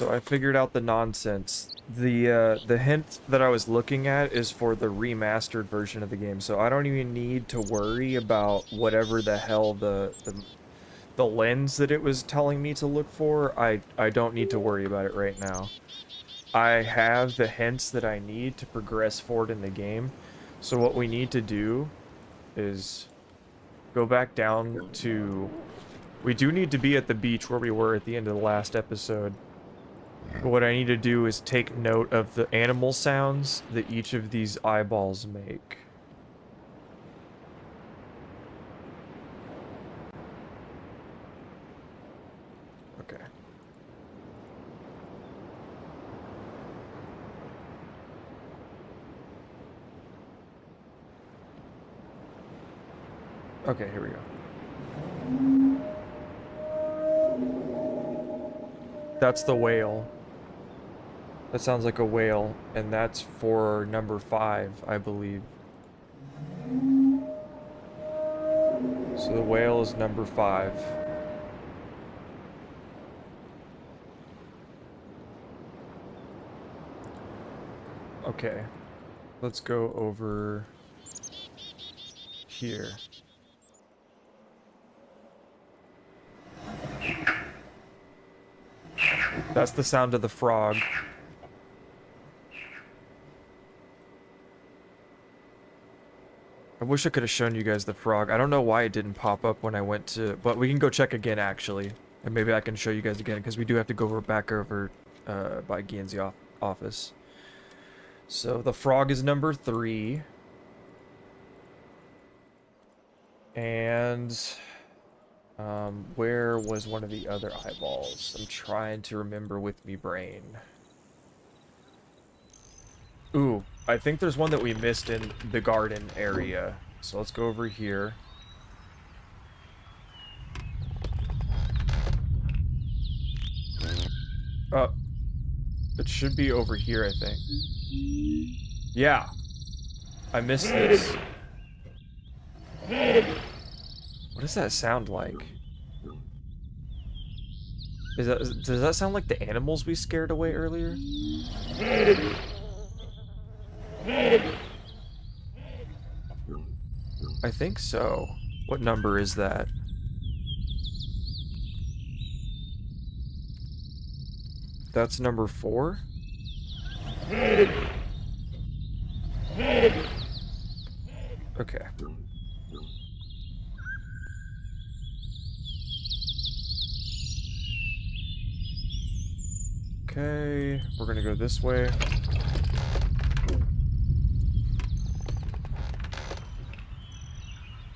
So I figured out the nonsense. The hint that I was looking at is for the remastered version of the game, so I don't even need to worry about whatever the hell the lens that it was telling me to look for. I don't need to worry about it right now. I have the hints that I need to progress forward in the game. So what we need to do is go back down to... We do need to be at the beach where we were at the end of the last episode. But what I need to do is take note of the animal sounds that each of these eyeballs make. Okay. Okay, here we go. That's the whale. That sounds like a whale, and that's for number 5, I believe. So the whale is number 5. Okay. Let's go over here. That's the sound of the frog. I wish I could have shown you guys the frog. I don't know why it didn't pop up when I went to... But we can go check again, actually. And maybe I can show you guys again, because we do have to go back over by Gehn's office. So the frog is number 3. And... where was one of the other eyeballs? I'm trying to remember with me brain. Ooh, I think there's one that we missed in the garden area. So let's go over here. It should be over here, I think. Yeah. I missed this. What does that sound like? Does that sound like the animals we scared away earlier? I think so. What number is that? That's number 4? Okay. Okay, we're gonna go this way.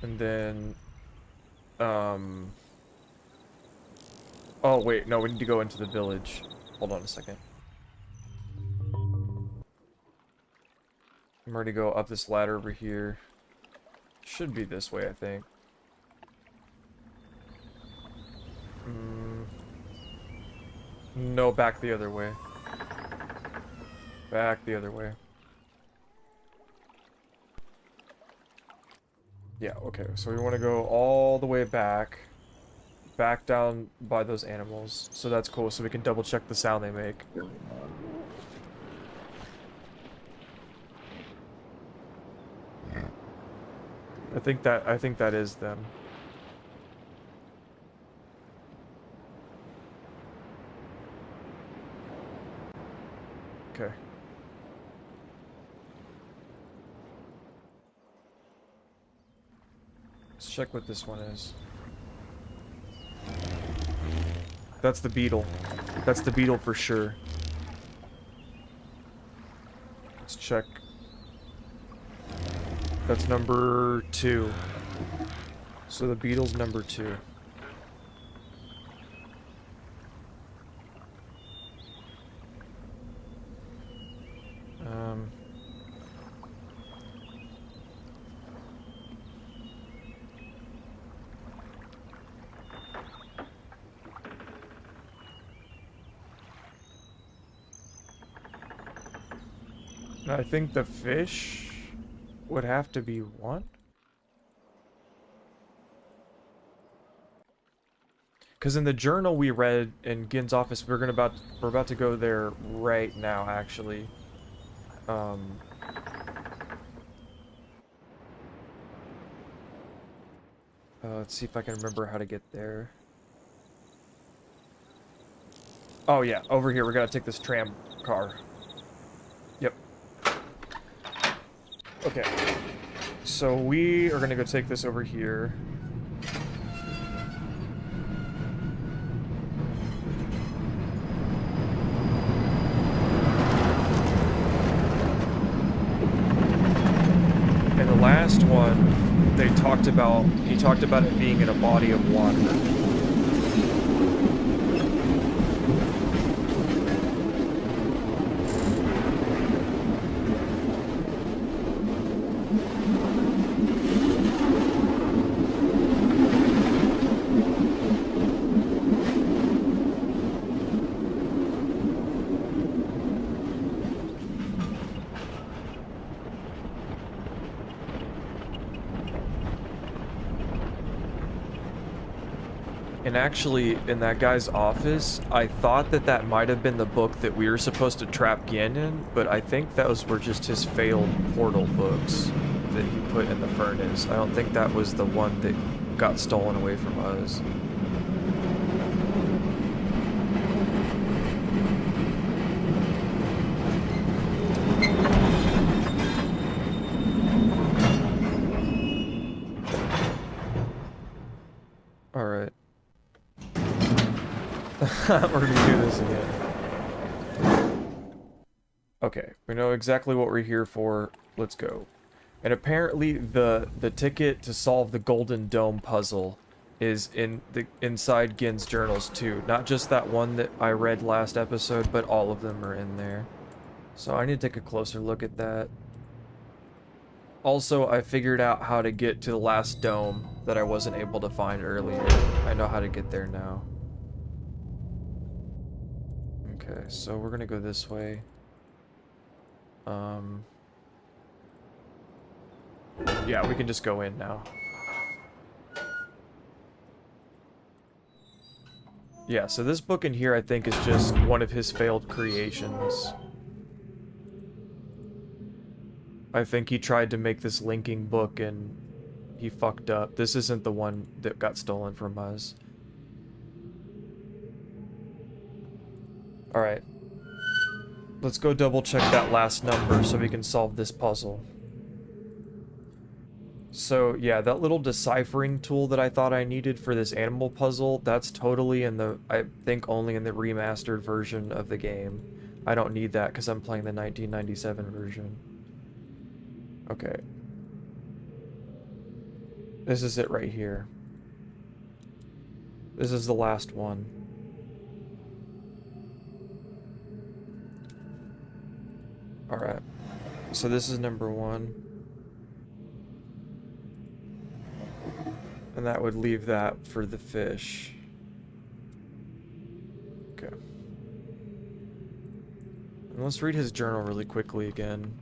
And then, oh wait, no, we need to go into the village. Hold on a second. I'm ready to go up this ladder over here. Should be this way, I think. No, back the other way. Back the other way. Yeah, okay, so we want to go all the way back. Back down by those animals. So that's cool, so we can double check the sound they make. I think that is them. Okay. Let's check what this one is. That's the beetle. That's the beetle for sure. Let's check. That's number 2. So the beetle's number 2. I think the fish would have to be 1. Because in the journal we read in Gehn's office, we're about to go there right now, actually. Let's see if I can remember how to get there. Oh yeah, over here. We gotta take this tram car. Yep. Okay. So we are gonna go take this over here. And the last one, he talked about it being in a body of water. And actually, in that guy's office, I thought that that might have been the book that we were supposed to trap Gehn in, but I think those were just his failed portal books that he put in the furnace. I don't think that was the one that got stolen away from us. Alright. We're gonna do this again. Okay, we know exactly what we're here for. Let's go. And apparently the ticket to solve the Golden Dome puzzle is inside Gehn's journals too. Not just that one that I read last episode, but all of them are in there. So I need to take a closer look at that. Also, I figured out how to get to the last dome that I wasn't able to find earlier. I know how to get there now. Okay, so we're gonna go this way. Yeah, we can just go in now. Yeah, so this book in here I think is just one of his failed creations. I think he tried to make this linking book and he fucked up. This isn't the one that got stolen from us. Alright. Let's go double check that last number so we can solve this puzzle. So, yeah, that little deciphering tool that I thought I needed for this animal puzzle, that's totally in the, I think only in the remastered version of the game. I don't need that because I'm playing the 1997 version. Okay. This is it right here. This is the last one. Alright. So this is number 1. And that would leave that for the fish. Okay. And let's read his journal really quickly again.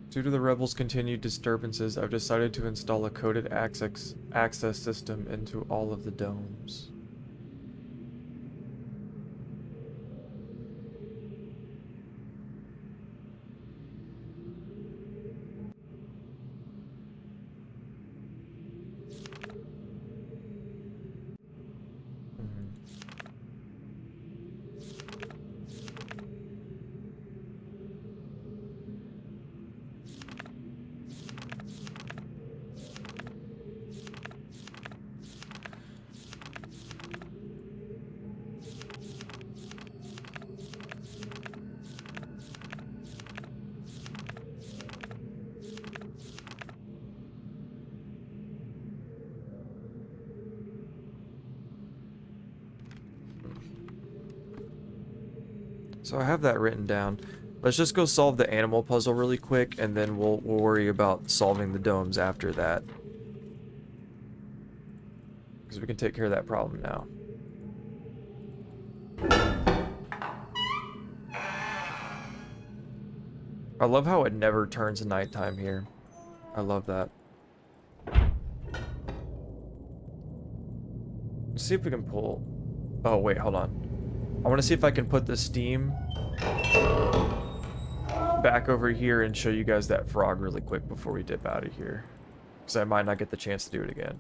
Due to the rebels' continued disturbances, I've decided to install a coded access system into all of the domes. So I have that written down. Let's just go solve the animal puzzle really quick, and then we'll worry about solving the domes after that. Because we can take care of that problem now. I love how it never turns nighttime here. I love that. Let's see if we can pull... Oh, wait, hold on. I want to see if I can put the steam back over here and show you guys that frog really quick before we dip out of here. Because I might not get the chance to do it again.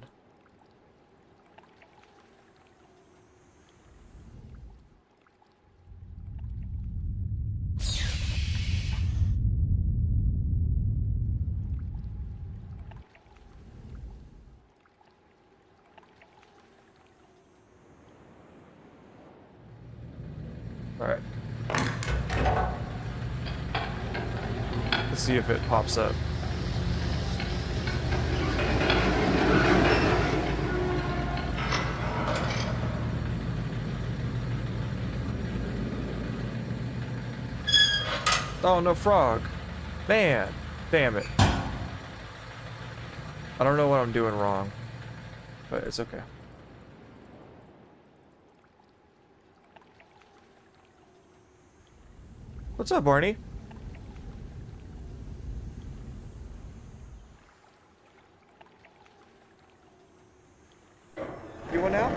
Alright. Let's see if it pops up. Oh, no frog. Man. Damn it. I don't know what I'm doing wrong, but it's okay. What's up, Barney? You want out?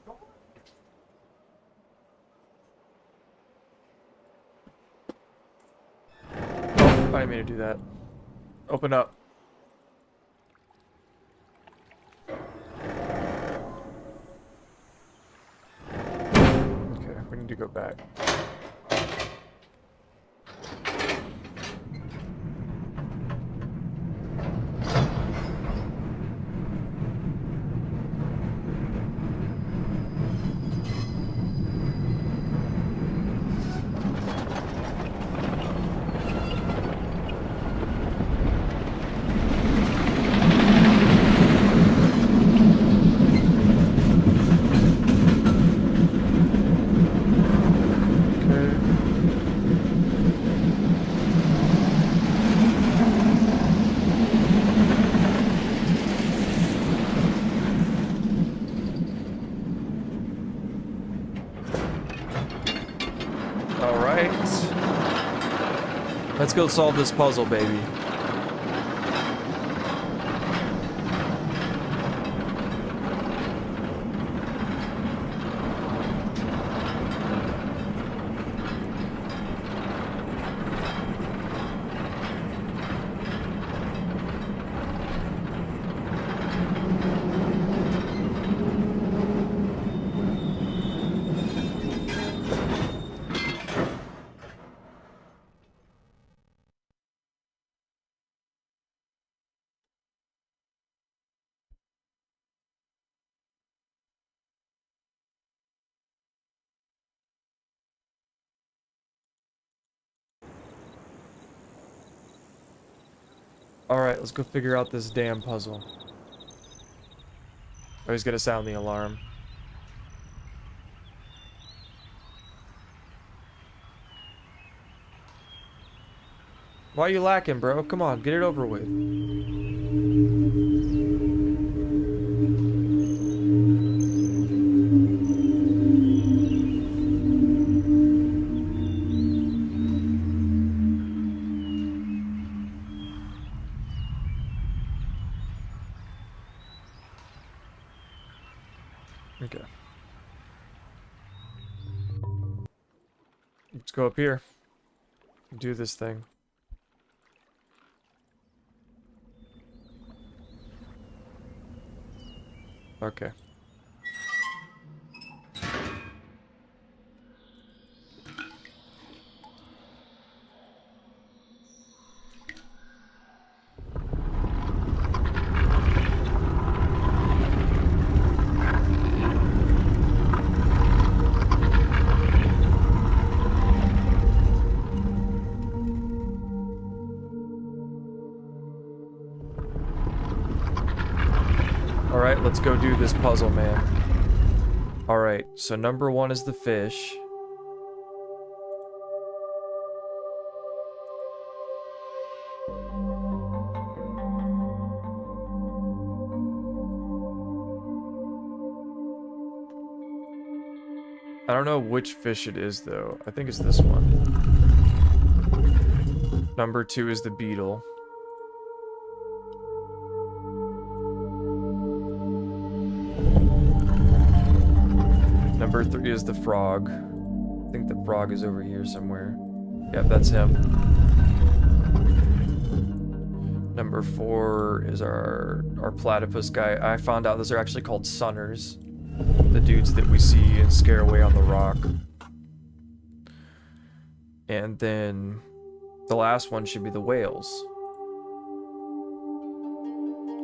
Oh, I didn't mean to do that. Open up. Okay, we need to go back. Let's go solve this puzzle, baby. Alright, let's go figure out this damn puzzle. Oh, he's gonna sound the alarm. Why are you lacking, bro? Come on, get it over with. Okay. Let's go up here. Do this thing. Okay. Alright, let's go do this puzzle, man. Alright, so number one is the fish. I don't know which fish it is, though. I think it's this one. Number 2 is the beetle. Number 3 is the frog. I think the frog is over here somewhere. Yep, that's him. Number 4 is our platypus guy. I found out those are actually called sunners. The dudes that we see and scare away on the rock. And then the last one should be the whales.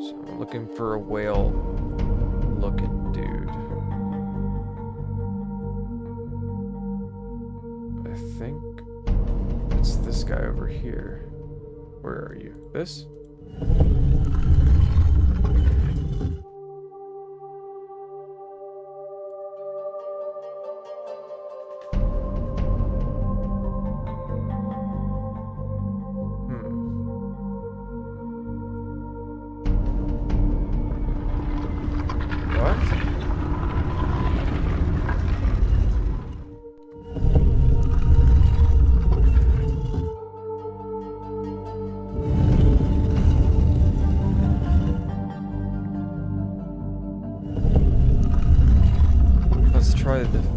So we're looking for a whale looking dude. I think it's this guy over here. Where are you? This?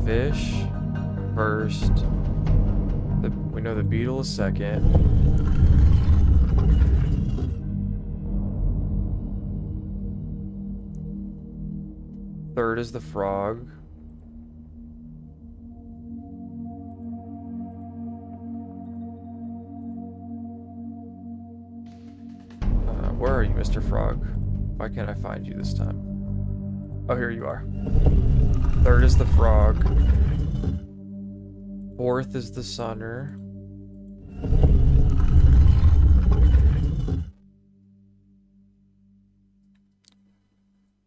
Fish first. We know the beetle is second. Third is the frog. Where are you, Mr. Frog? Why can't I find you this time? Oh, here you are. Third is the frog. Fourth is the sunner.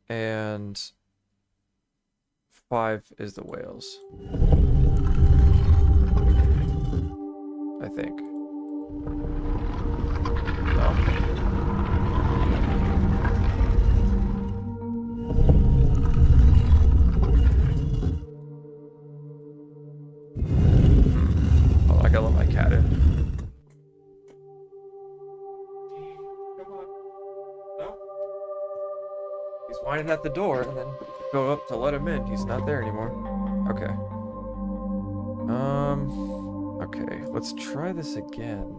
And 5 is the whales. I think. No? Oh, I gotta let my cat in. Come on. No? He's whining at the door and then go up to let him in. He's not there anymore. Okay. Okay, let's try this again.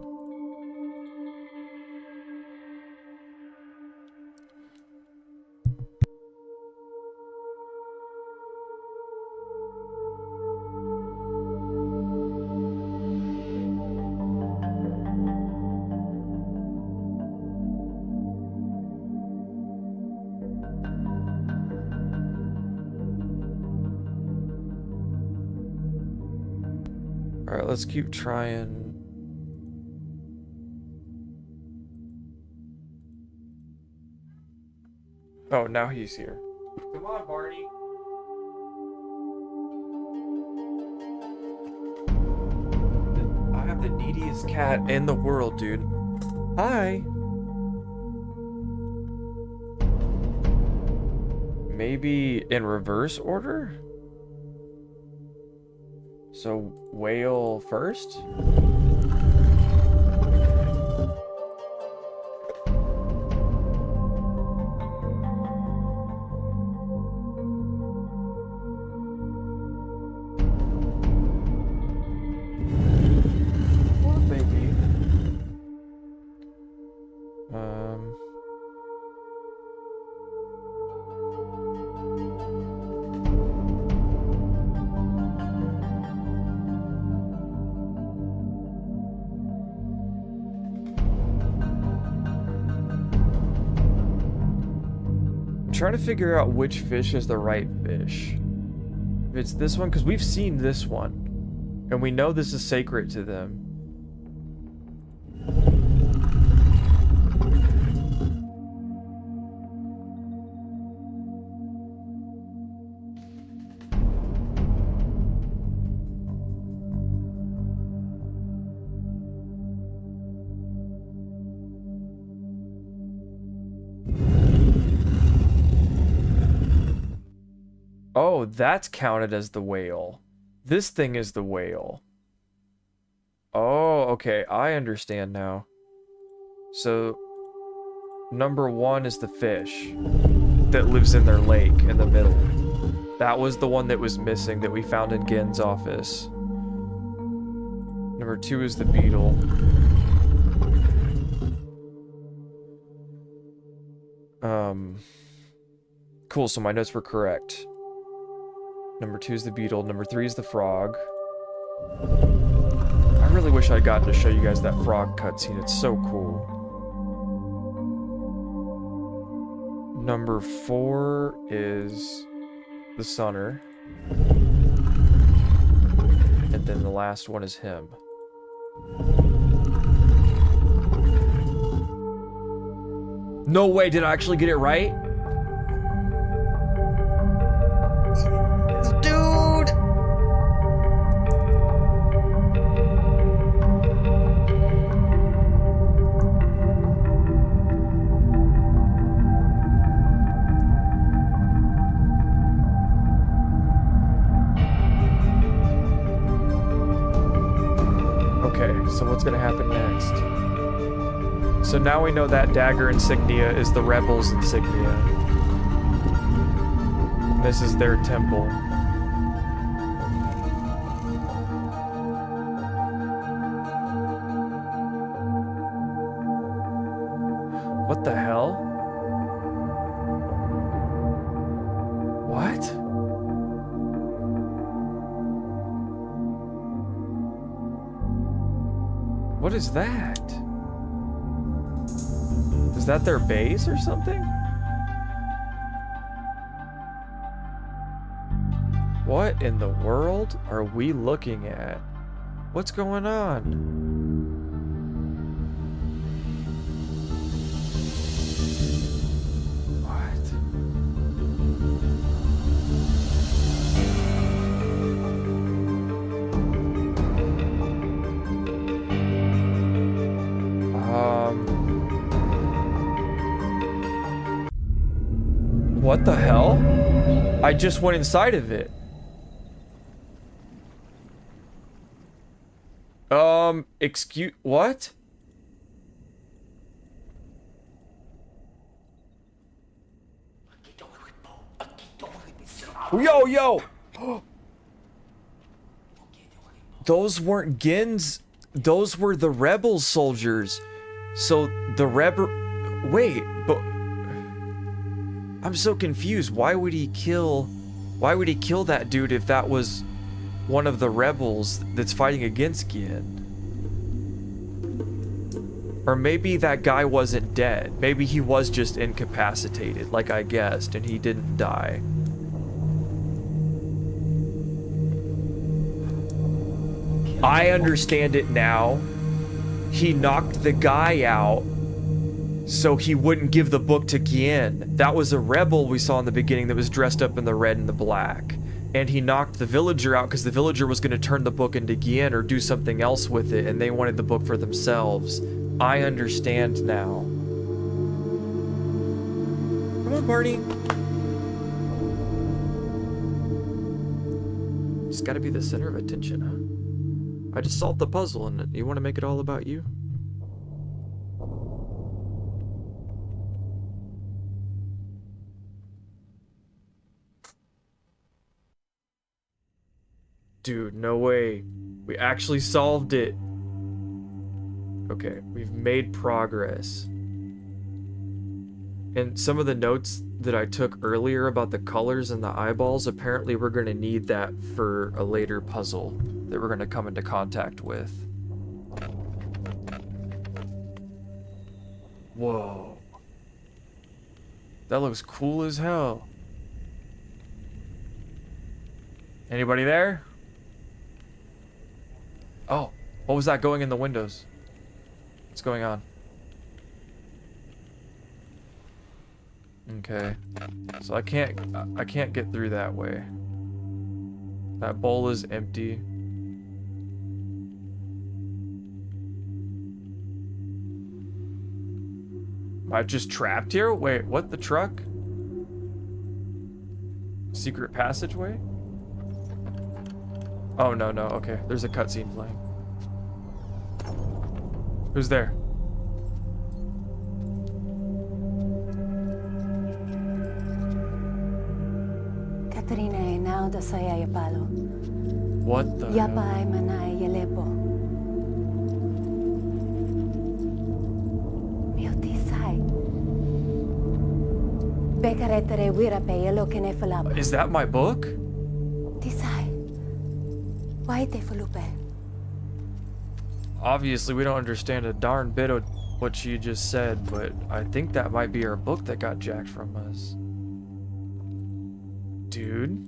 Alright, let's keep trying. Oh, now he's here. Come on, Barney. I have the neediest cat in the world, dude. Hi. Maybe in reverse order? So, whale first? Poor baby. Trying to figure out which fish is the right fish. If it's this one, because we've seen this one, and we know this is sacred to them. Oh, that's counted as the whale. This thing is the whale. Oh, okay. I understand now. So, number 1 is the fish that lives in their lake in the middle. That was the one that was missing that we found in Gehn's office. Number 2 is the beetle. Cool, so my notes were correct. Number 2 is the beetle. Number 3 is the frog. I really wish I'd gotten to show you guys that frog cutscene. It's so cool. Number 4 is the Sunner. And then the last one is him. No way, did I actually get it right? Dude! Okay, so what's gonna happen next? So now we know that dagger insignia is the rebels insignia. This is their temple. What the hell? What? What is that? Is that their base or something? What in the world are we looking at? What's going on? What the hell? I just went inside of it. Excuse, what? Yo, yo! Those weren't Gehn's, those were the rebel soldiers. So the rebel, wait, but I'm so confused. Why would he kill that dude if that was one of the rebels that's fighting against Gehn? Or maybe that guy wasn't dead. Maybe he was just incapacitated, like I guessed, and he didn't die. I understand it now. He knocked the guy out so he wouldn't give the book to Gehn. That was a rebel we saw in the beginning that was dressed up in the red and the black. And he knocked the villager out because the villager was going to turn the book into Gehn or do something else with it, and they wanted the book for themselves. I understand now. Come on, Barney. Just gotta be the center of attention, huh? I just solved the puzzle, and you want to make it all about you? Dude, no way. We actually solved it. Okay, we've made progress. And some of the notes that I took earlier about the colors and the eyeballs, apparently we're going to need that for a later puzzle that we're going to come into contact with. Whoa. That looks cool as hell. Anybody there? Oh, what was that going in the windows? What's going on? Okay. So I can't get through that way. That bowl is empty. Am I just trapped here? Wait, what? The truck? Secret passageway? Oh, no, no. Okay, there's a cutscene playing. Who's there? Cathrine ay now da saya yapalo. What the Yapa hell? ay manay yalepo. Mio tisay. Bekaretere wirape yelo kene falapa. Is that my book? Tisay. Why te falupe? Obviously, we don't understand a darn bit of what she just said, but I think that might be her book that got jacked from us. Dude.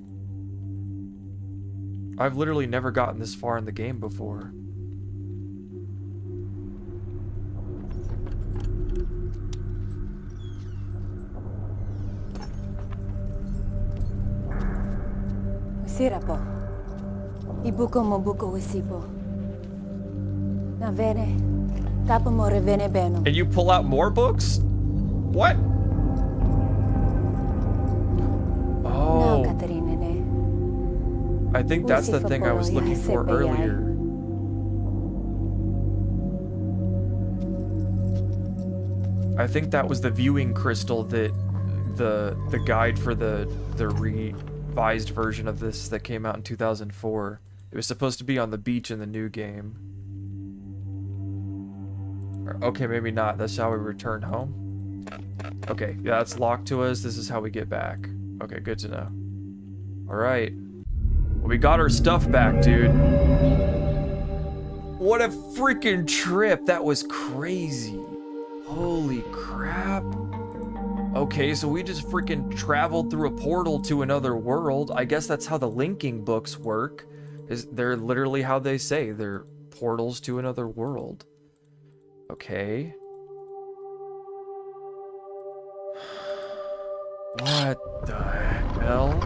I've literally never gotten this far in the game before. Usira po. Ibuko mo buko wisipo. Na vene. Tapo mo revene beno. And you pull out more books? What? Now, Oh, Cathrine ne. I think that's the thing I was looking for earlier. I think that was the viewing crystal that the guide for the revised version of this that came out in 2004. It was supposed to be on the beach in the new game. Okay, maybe not. That's how we return home. Okay, yeah, that's locked to us. This is how we get back. Okay, good to know. Alright. Well, we got our stuff back, dude. What a freaking trip. That was crazy. Holy crap. Okay, so we just freaking traveled through a portal to another world. I guess that's how the linking books work. They're literally how they say. They're portals to another world. Okay. What the hell?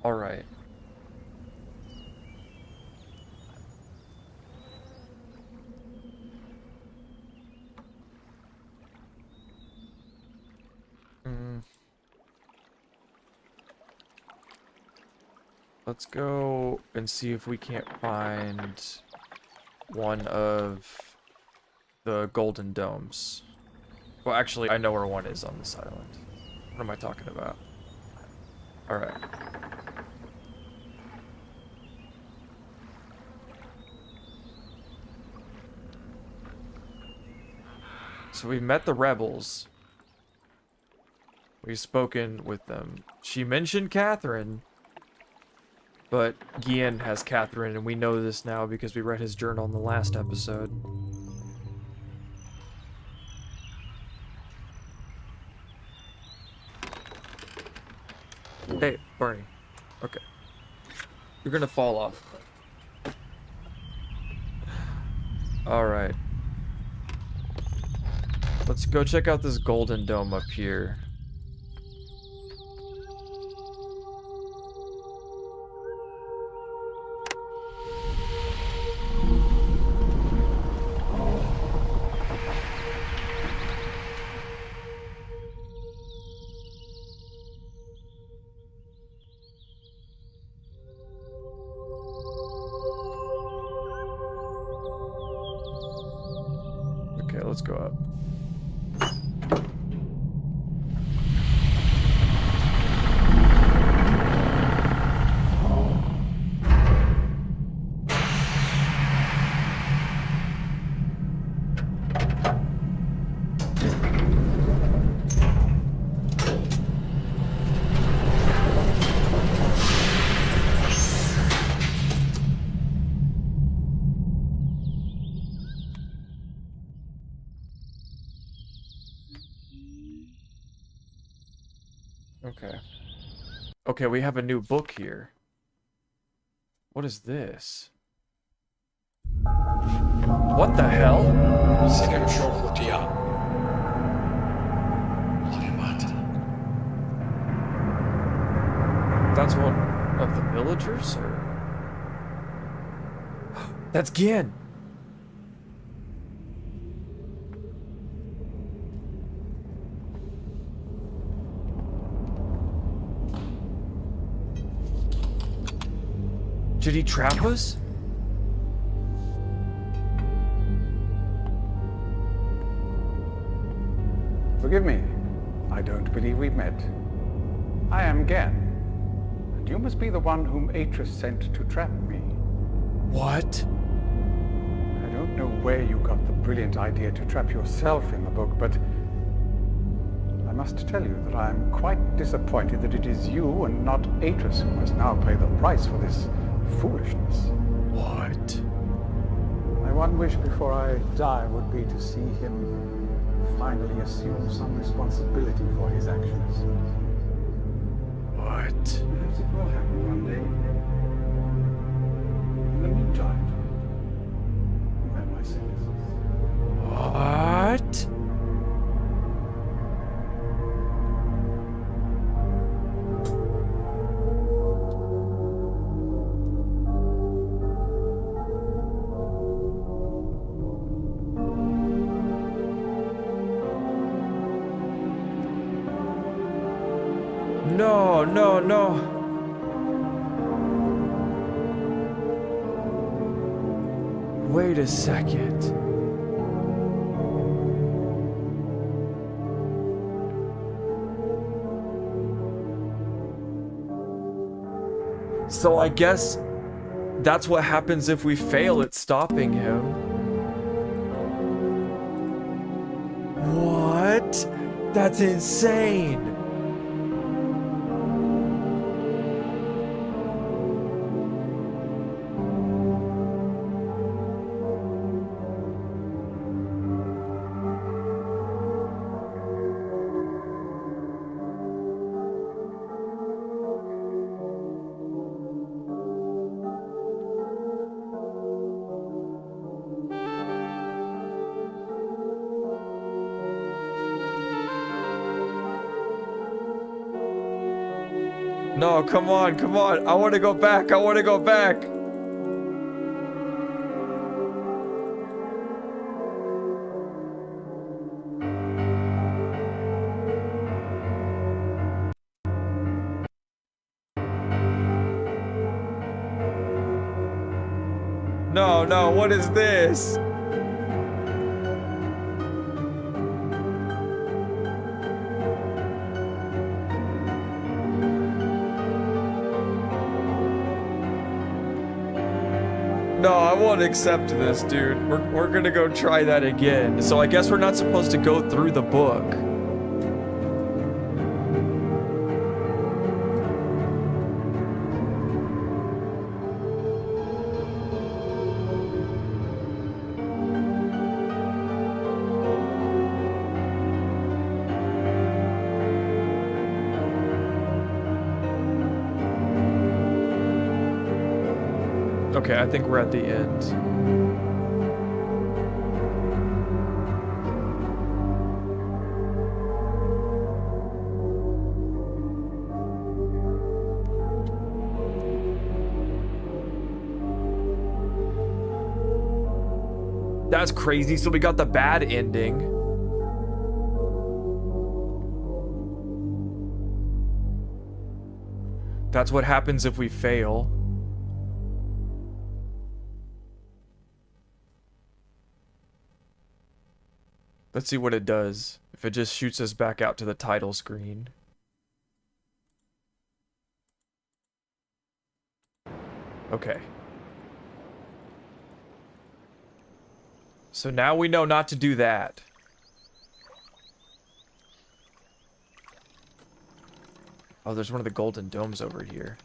All right. Let's go and see if we can't find one of the golden domes. Well, actually, I know where one is on this island. What am I talking about? All right. So we've met the rebels. We've spoken with them. She mentioned Cathrine. But Gehn has Cathrine, and we know this now because we read his journal in the last episode. Hey, Barney. Okay. You're gonna fall off. Alright. Let's go check out this golden dome up here. Okay, let's go up. Okay. Okay, we have a new book here. What is this? What the hell? That's one of the villagers, or... That's Gehn! Did he trap us? Forgive me. I don't believe we've met. I am Gehn, and you must be the one whom Atris sent to trap me. What? I don't know where you got the brilliant idea to trap yourself in the book, but I must tell you that I am quite disappointed that it is you and not Atris who must now pay the price for this foolishness. What? My one wish before I die would be to see him finally assume some responsibility for his actions. What? Perhaps it will happen one day. In the meantime, you have my sentences. What? No, no, no. Wait a second. So I guess that's what happens if we fail at stopping him. What? That's insane. No, come on, come on. I want to go back. I want to go back. No, no, what is this? No, I won't accept this, dude. We're gonna go try that again. So I guess we're not supposed to go through the book. Okay, I think we're at the end. That's crazy. So we got the bad ending. That's what happens if we fail. Let's see what it does. If it just shoots us back out to the title screen. Okay. So now we know not to do that. Oh, there's one of the golden domes over here.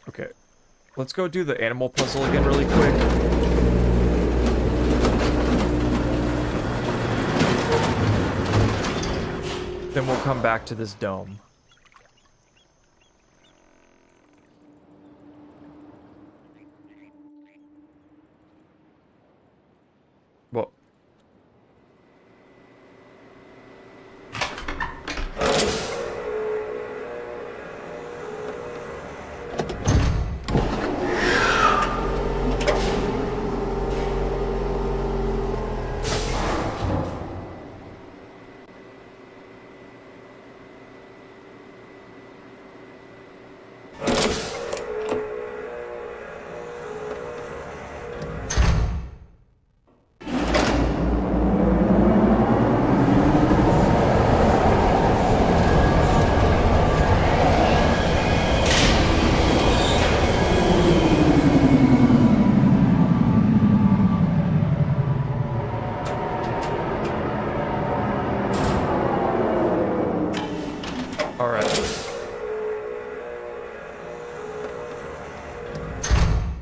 Okay. Let's go do the animal puzzle again really quick. then we'll come back to this dome. Well,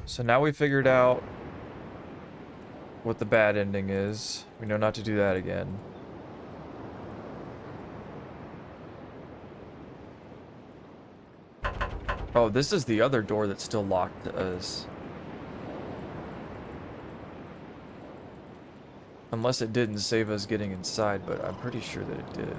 so now we figured out what the bad ending is. We know not to do that again. Oh, this is the other door that's still locked to us. Unless it didn't save us getting inside, but I'm pretty sure that it did.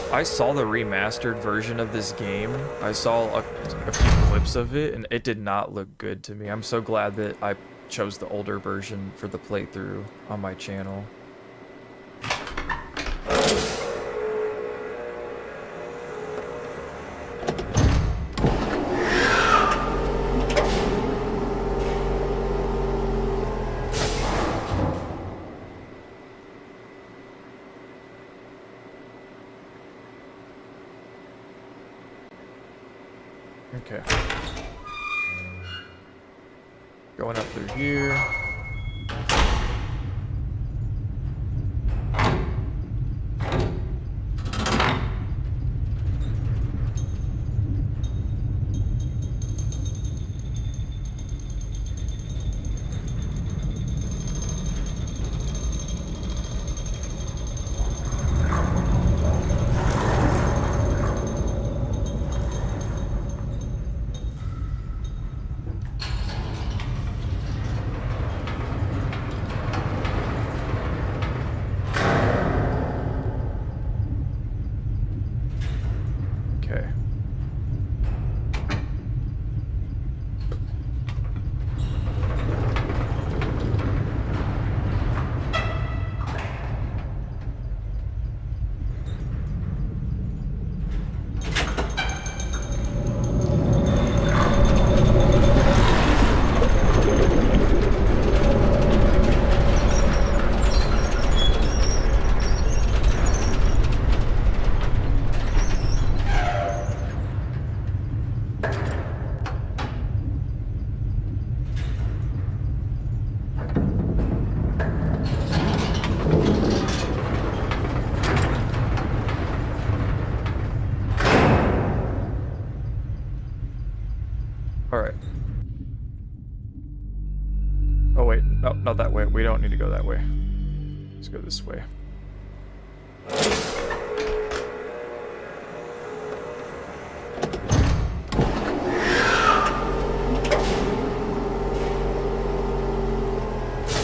I saw the remastered version of this game. I saw a few clips of it, and it did not look good to me. I'm so glad that I chose the older version for the playthrough on my channel. Okay. Going up through here. Not that way. We don't need to go that way. Let's go this way.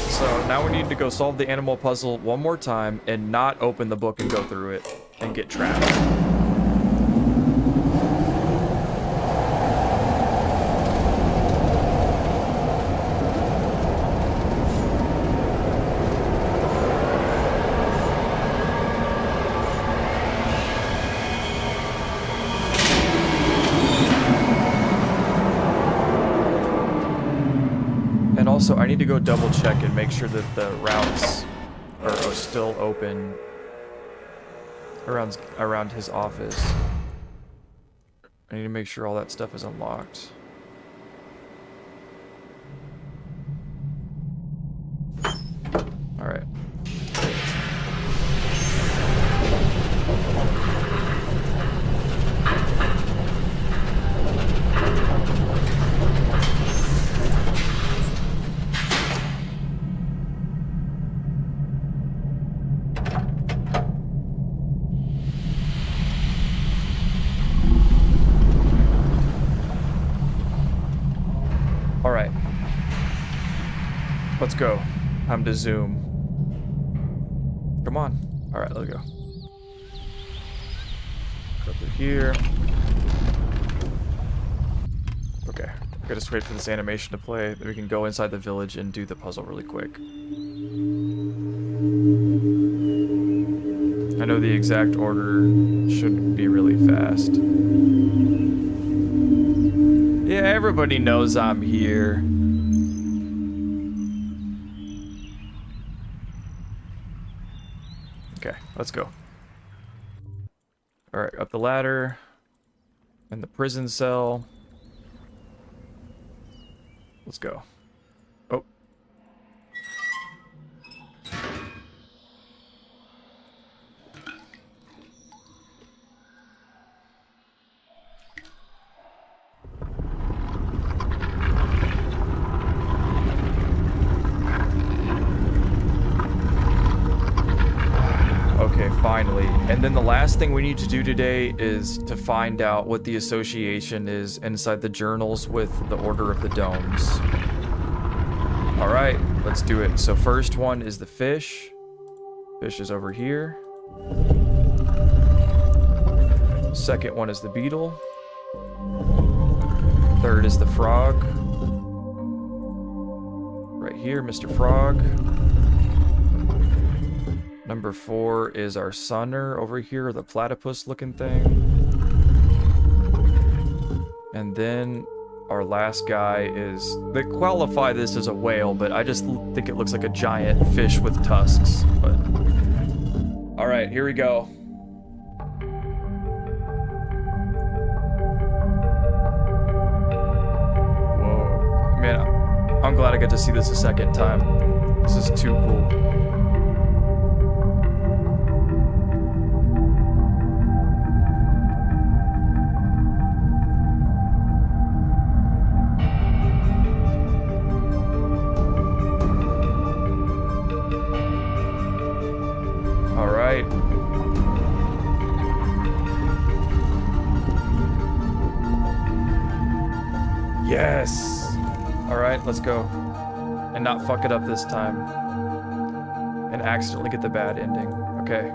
So now we need to go solve the animal puzzle one more time and not open the book and go through it and get trapped. Also, I need to go double check and make sure that the routes are still open around his office. I need to make sure all that stuff is unlocked. All right. All right. Let's go. Time to zoom. Come on. All right, let's go. Go through here. Okay. I gotta just wait for this animation to play. Then we can go inside the village and do the puzzle really quick. I know the exact order should be really fast. Yeah, everybody knows I'm here. Okay, let's go. Alright, up the ladder. And the prison cell. Let's go. Oh. Okay, finally. And then the last thing we need to do today is to find out what the association is inside the journals with the Order of the Domes. Alright, let's do it. So first one is the fish. Fish is over here. Second one is the beetle. Third is the frog. Right here, Mr. Frog. Number 4 is our sunner over here, the platypus looking thing. And then our last guy is, they qualify this as a whale, but I just think it looks like a giant fish with tusks. But all right, here we go. Whoa, man, I'm glad I get to see this a second time. This is too cool. Yes! Alright, let's go. And not fuck it up this time. And accidentally get the bad ending. Okay.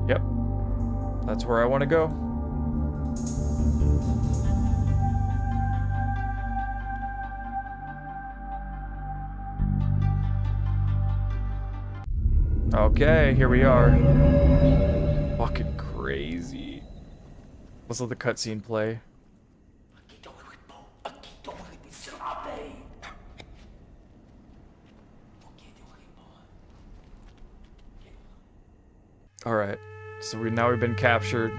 Yep. That's where I want to go. Okay, here we are. Fucking crazy. Let's let the cutscene play. Alright, so we've been captured.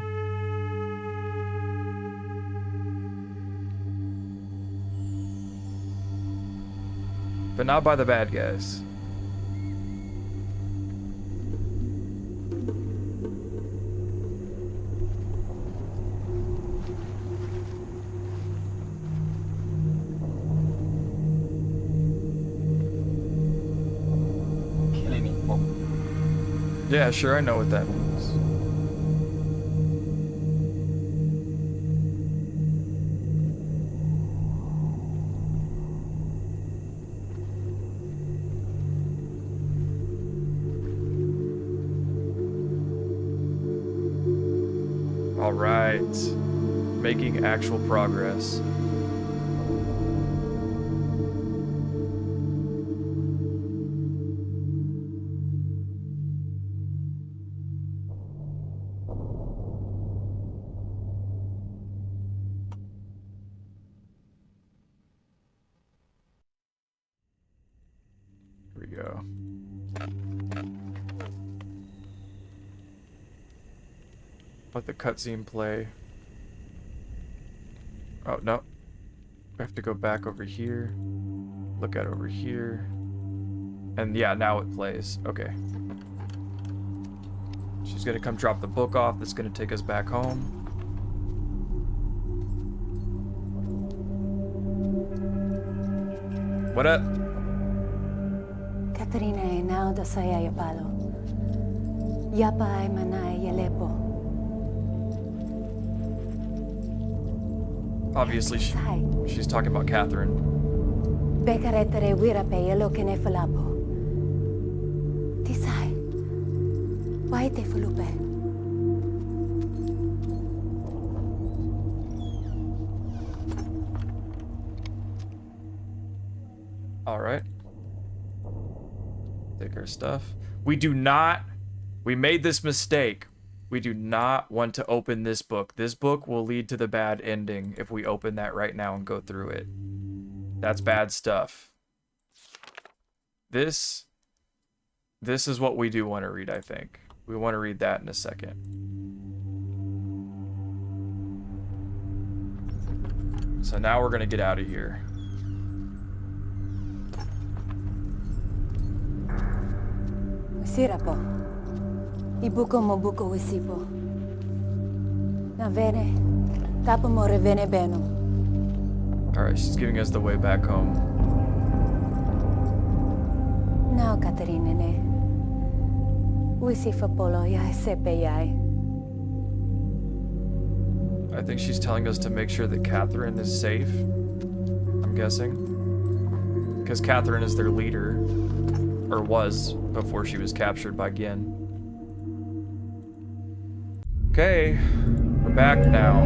But not by the bad guys. Yeah, sure, I know what that means. All right, making actual progress. let the cutscene play. Oh, no. We have to go back over here. Look at over here. And yeah, now it plays. Okay. She's gonna come drop the book off. That's gonna take us back home. What up? Cathrine e now da saya palo. Yapa ay manay yalepo. Obviously, she's talking about Cathrine. Bekaretere wirape yelo kene falapo. Tisay. Why te fulupe? Alright. Take our stuff. We made this mistake. We do not want to open this book. This book will lead to the bad ending if we open that right now and go through it. That's bad stuff. This is what we do want to read, I think. We want to read that in a second. So now we're going to get out of here. Sirapo. Ibuko mo buko wisipo. Na vene. Tapo mo revene beno. Alright, she's giving us the way back home. Now, Cathrine ne. Wisifa polo yai sepe yai. I think she's telling us to make sure that Cathrine is safe. I'm guessing. Because Cathrine is their leader. Or was, before she was captured by Gehn. Okay, we're back now.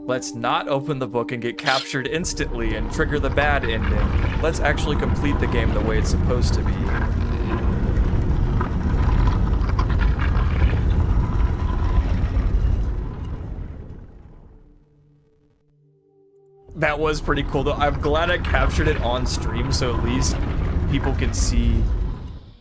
Let's not open the book and get captured instantly and trigger the bad ending. Let's actually complete the game the way it's supposed to be. That was pretty cool though. I'm glad I captured it on stream so at least people can see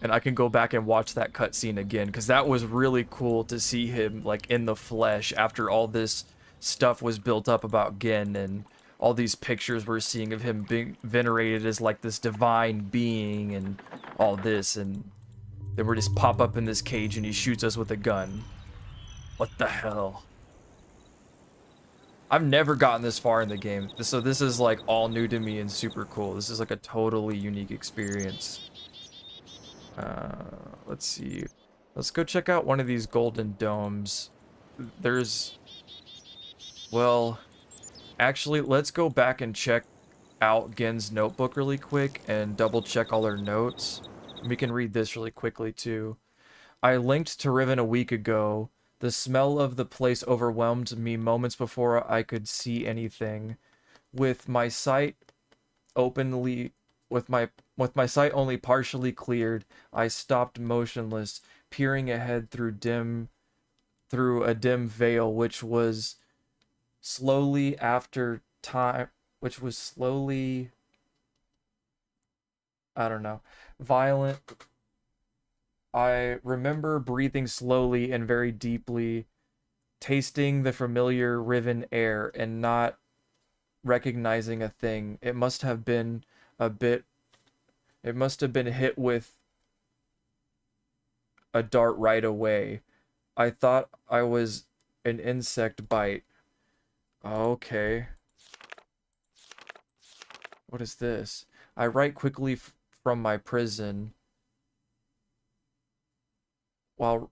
and I can go back and watch that cutscene again because that was really cool to see him like in the flesh after all this stuff was built up about Gehn and all these pictures we're seeing of him being venerated as like this divine being and all this, and then we just pop up in this cage and he shoots us with a gun. What the hell? I've never gotten this far in the game, so this is like all new to me and super cool. This is like a totally unique experience. Let's see. Let's go check out one of these golden domes. There's... Well, actually, let's go back and check out Gehn's notebook really quick and double check all her notes. We can read this really quickly too. I linked to Riven a week ago. The smell of the place overwhelmed me moments before I could see anything. With my sight only partially cleared, I stopped motionless, peering ahead through a dim veil, which was slowly violent. I remember breathing slowly and very deeply, tasting the familiar Riven air and not recognizing a thing. It must have been hit with a dart right away. I thought I was an insect bite. Okay. What is this? I write quickly from my prison. While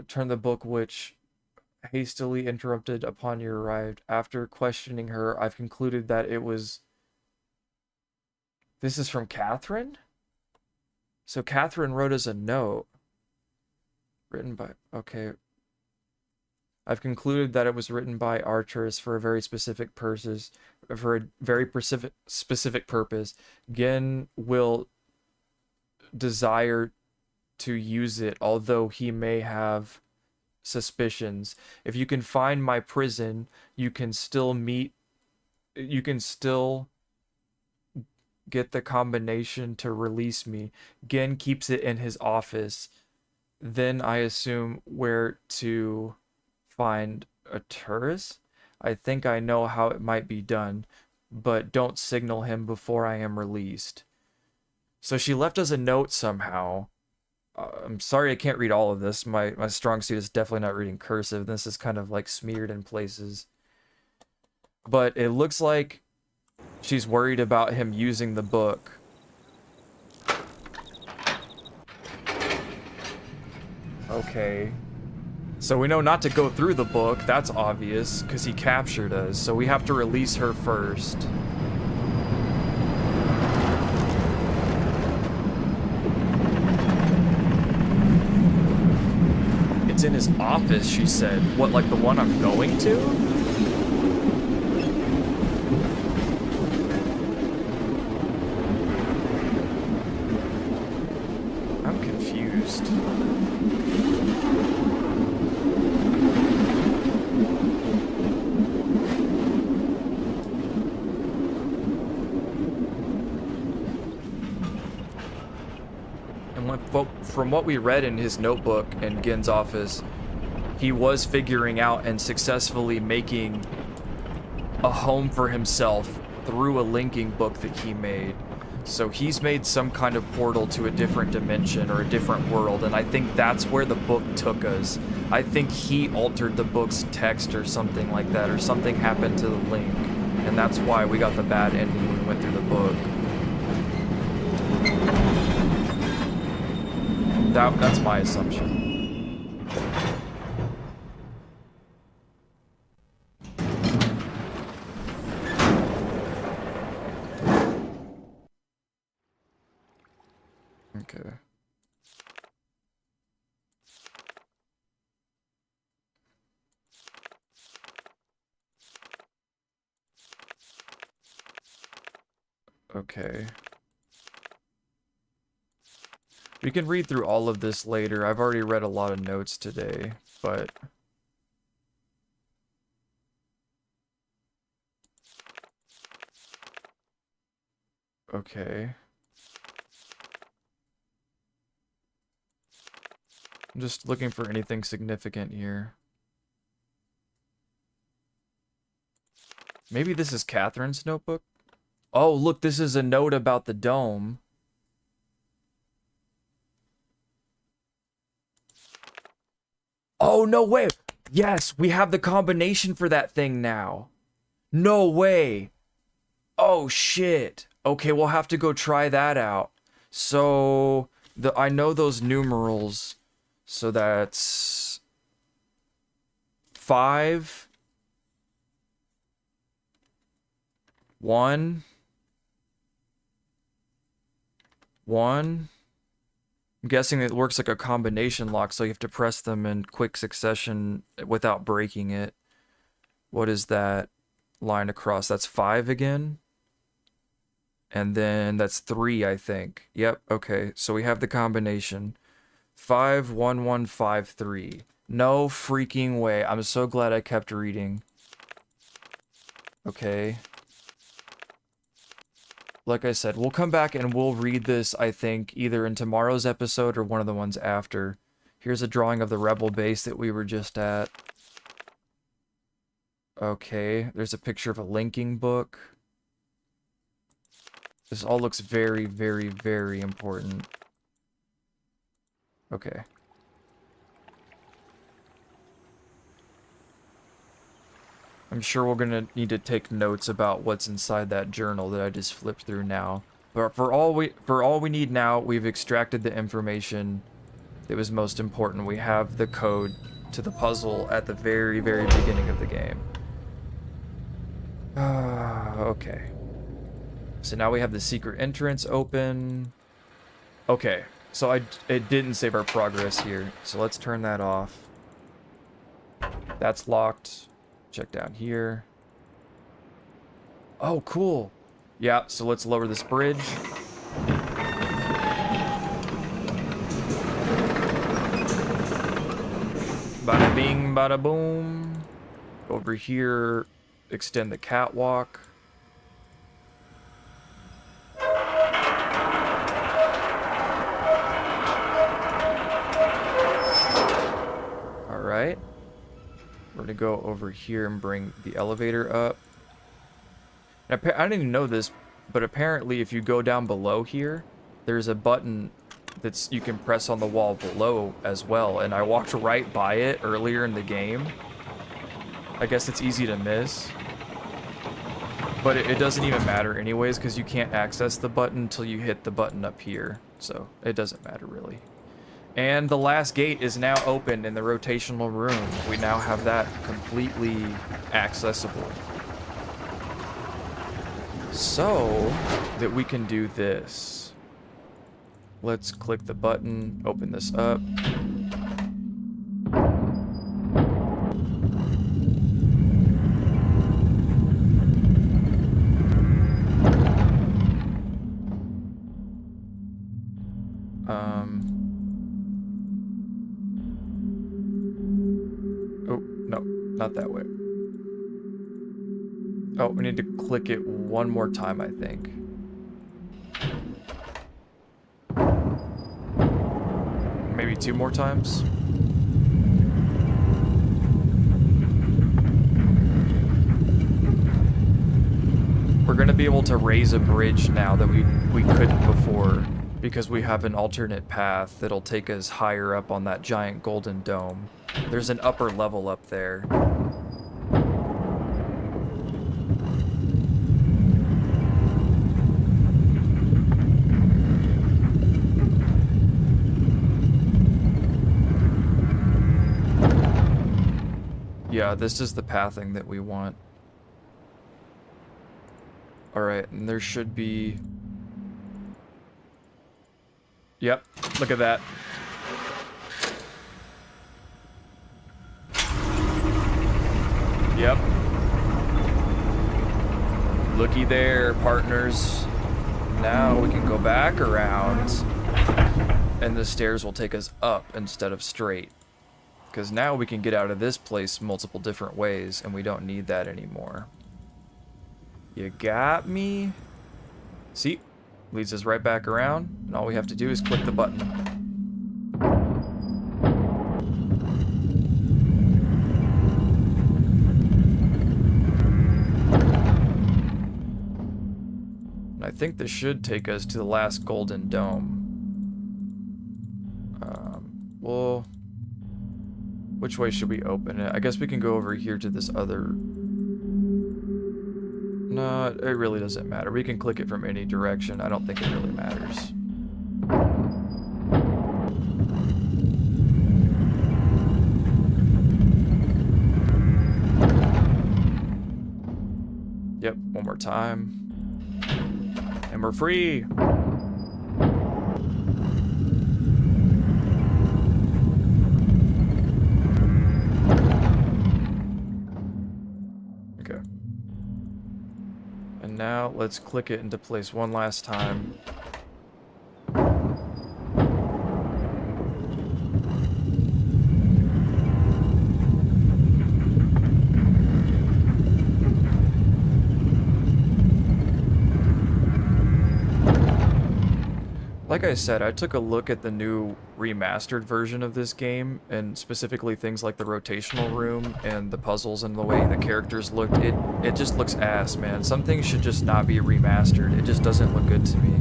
turn the book which hastily interrupted upon you arrived. After questioning her, I've concluded that it was... This is from Cathrine? So Cathrine wrote us a note. Written by... Okay. I've concluded that it was written by Archers for a very specific purpose. Gehn will desire to use it, although he may have suspicions. If you can find my prison, you can still get the combination to release me. Gehn keeps it in his office. Then I assume where to find a tourist. I think I know how it might be done, but don't signal him before I am released. So she left us a note somehow. I'm sorry I can't read all of this. My strong suit is definitely not reading cursive. This is kind of like smeared in places. But it looks like she's worried about him using the book. Okay. So we know not to go through the book. That's obvious, because he captured us. So we have to release her first. It's in his office, she said. What, like the one I'm going to? I'm confused. From what we read in his notebook in Gehn's office, he was figuring out and successfully making a home for himself through a linking book that he made. So he's made some kind of portal to a different dimension or a different world, and I think that's where the book took us. I think he altered the book's text or something like that, or something happened to the link, and that's why we got the bad ending when we went through the book. That's my assumption. Okay. Okay. We can read through all of this later. I've already read a lot of notes today, but... Okay. I'm just looking for anything significant here. Maybe this is Cathrine's notebook? Oh, look, this is a note about the dome. Oh, no way. Yes, we have the combination for that thing now. No way. Oh, shit. Okay, we'll have to go try that out. So, I know those numerals. So that's 5, 1, 1. I'm guessing it works like a combination lock, so you have to press them in quick succession without breaking it. What is that line across? That's 5 again? And then that's 3, I think. Yep, okay. So we have the combination. 5, 1, 1, 5, 3. No freaking way. I'm so glad I kept reading. Okay. Like I said, we'll come back and we'll read this, I think, either in tomorrow's episode or one of the ones after. Here's a drawing of the rebel base that we were just at. Okay, there's a picture of a linking book. This all looks very, very, very important. Okay. I'm sure we're gonna need to take notes about what's inside that journal that I just flipped through now. But for all we need now, we've extracted the information that was most important. We have the code to the puzzle at the very, very beginning of the game. Okay. So now we have the secret entrance open. Okay. So it didn't save our progress here. So let's turn that off. That's locked. Check down here. Oh, cool. Yeah, so let's lower this bridge. Bada bing, bada boom. Over here, extend the catwalk. going to go over here and bring the elevator up. And I didn't even know this, but apparently if you go down below here, there's a button that's you can press on the wall below as well. And I walked right by it earlier in the game. I guess it's easy to miss. But it doesn't even matter anyways, because you can't access the button until you hit the button up here. So it doesn't matter really. And the last gate is now open in the rotational room. We now have that completely accessible. So that we can do this. Let's click the button, open this up. Oh, no, not that way. Oh, we need to click it one more time, I think. Maybe 2 more times? We're gonna be able to raise a bridge now that we couldn't before, because we have an alternate path that'll take us higher up on that giant golden dome. There's an upper level up there. Yeah, this is the pathing that we want. Alright, and there should be... Yep, look at that. Yep. Looky there, partners. Now we can go back around. And the stairs will take us up instead of straight. Because now we can get out of this place multiple different ways, and we don't need that anymore. You got me? See? Leads us right back around, and all we have to do is click the button. And I think this should take us to the last golden dome. Well... Which way should we open it? I guess we can go over here to this other... No, it really doesn't matter. We can click it from any direction. I don't think it really matters. Yep, one more time. And we're free! Now, let's click it into place one last time. Like I said, I took a look at the new remastered version of this game, and specifically things like the rotational room and the puzzles and the way the characters looked. It just looks ass, man. Some things should just not be remastered. It just doesn't look good to me.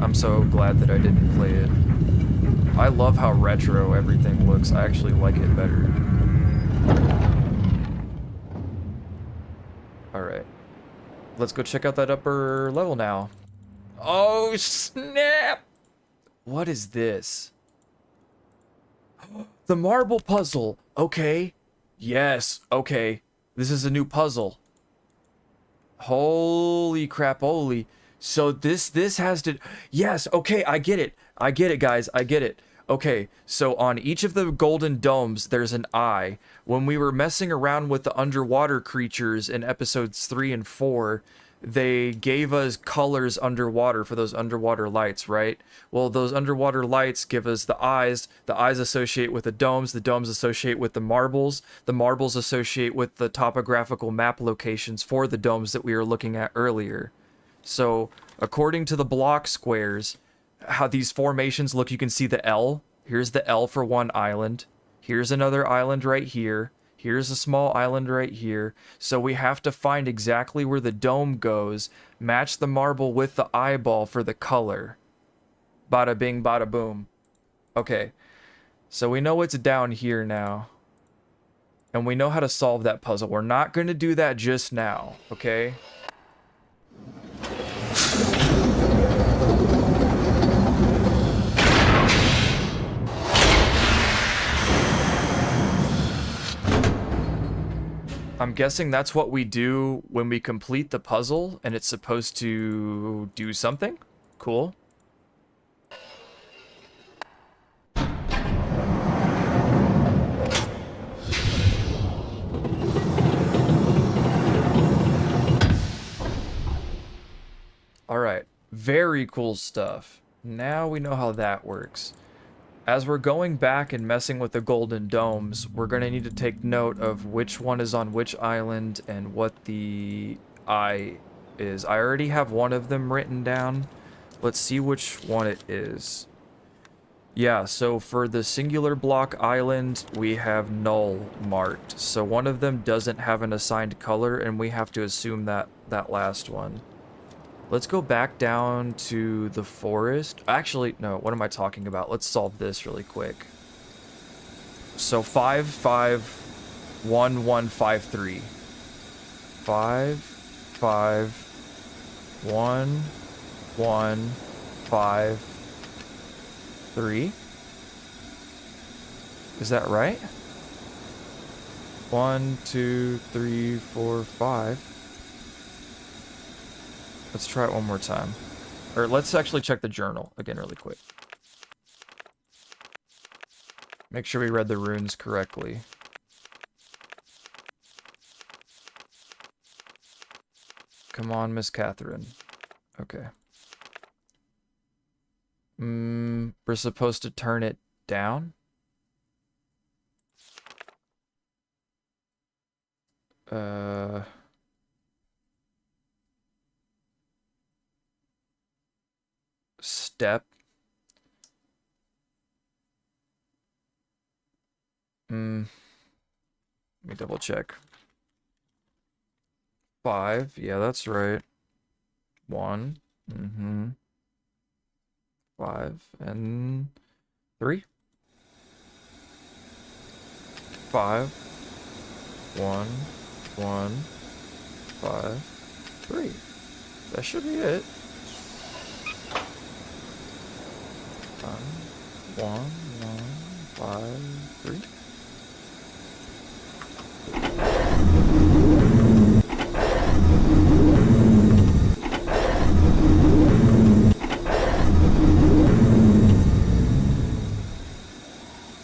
I'm so glad that I didn't play it. I love how retro everything looks. I actually like it better. Alright. Let's go check out that upper level now. Oh, snap! What is this? The marble puzzle. Okay. Yes. Okay. This is a new puzzle. Holy crap. Holy. So this has to... Yes. Okay. I get it. I get it, guys. I get it. Okay. So on each of the golden domes, there's an eye. When we were messing around with the underwater creatures in episodes 3 and 4... they gave us colors underwater for those underwater lights, right? Well, those underwater lights give us the eyes associate with the domes associate with the marbles associate with the topographical map locations for the domes that we were looking at earlier. So, according to the block squares, how these formations look, you can see the L. Here's the L for one island. Here's another island right here. Here's a small island right here. So we have to find exactly where the dome goes, match the marble with the eyeball for the color. Bada bing, bada boom. Okay. So we know it's down here now. And we know how to solve that puzzle. We're not going to do that just now, okay? I'm guessing that's what we do when we complete the puzzle, and it's supposed to do something? Cool. Alright, very cool stuff. Now we know how that works. As we're going back and messing with the golden domes, we're going to need to take note of which one is on which island and what the eye is. I already have one of them written down. Let's see which one it is. Yeah, so for the singular block island, we have null marked. So one of them doesn't have an assigned color, and we have to assume that last one. Let's go back down to the forest. Actually, no, what am I talking about? Let's solve this really quick. So 5, 5, 1, 1, 5, 3. 5, 5, 1, 1, 5, 3. Is that right? 1, 2, 3, 4, 5. Let's try it one more time. Or let's actually check the journal again really quick. Make sure we read the runes correctly. Come on, Miss Cathrine. Okay. We're supposed to turn it down? Step. Let me double check. 5. Yeah, that's right. 1. 5 and 3. 5. 1. 1. 5. 3. That should be it. 1, 1, 5, 3.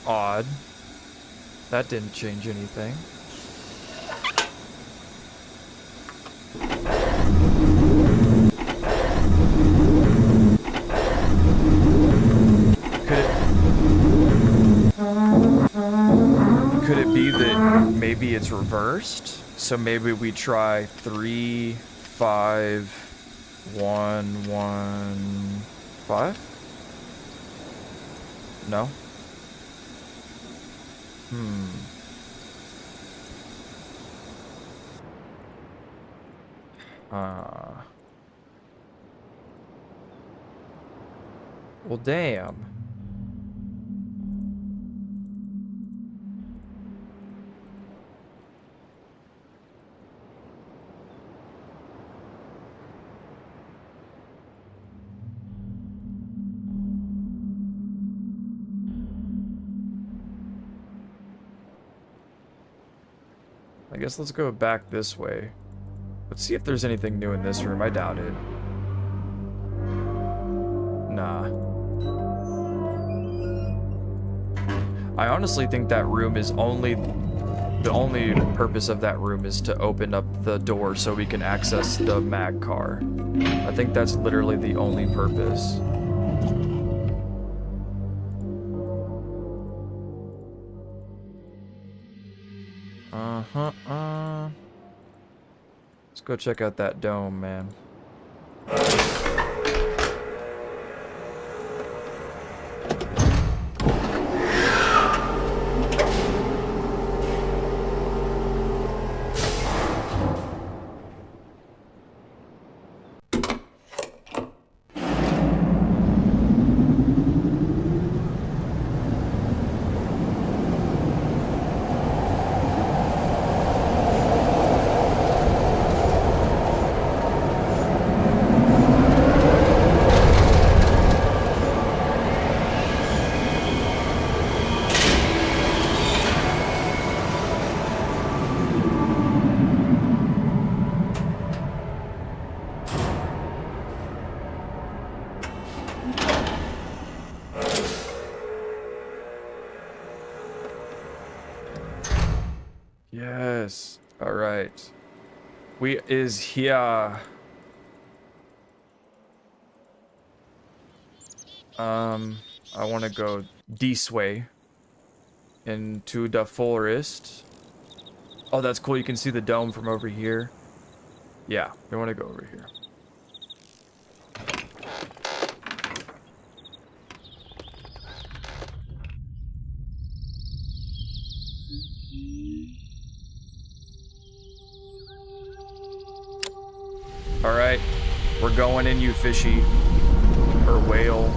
Odd. That didn't change anything. Could it be that maybe it's reversed? So maybe we try 3, 5, 1, 1, 5? No? Well, damn. I guess let's go back this way. Let's see if there's anything new in this room. I doubt it. Nah. I honestly think that room is only... The only purpose of that room is to open up the door so we can access the mag car. I think that's literally the only purpose. Let's go check out that dome, man. Yes. All right. We is here. I want to go this way into the forest. Oh, that's cool. You can see the dome from over here. Yeah, we want to go over here. All right, we're going in, you fishy or whale.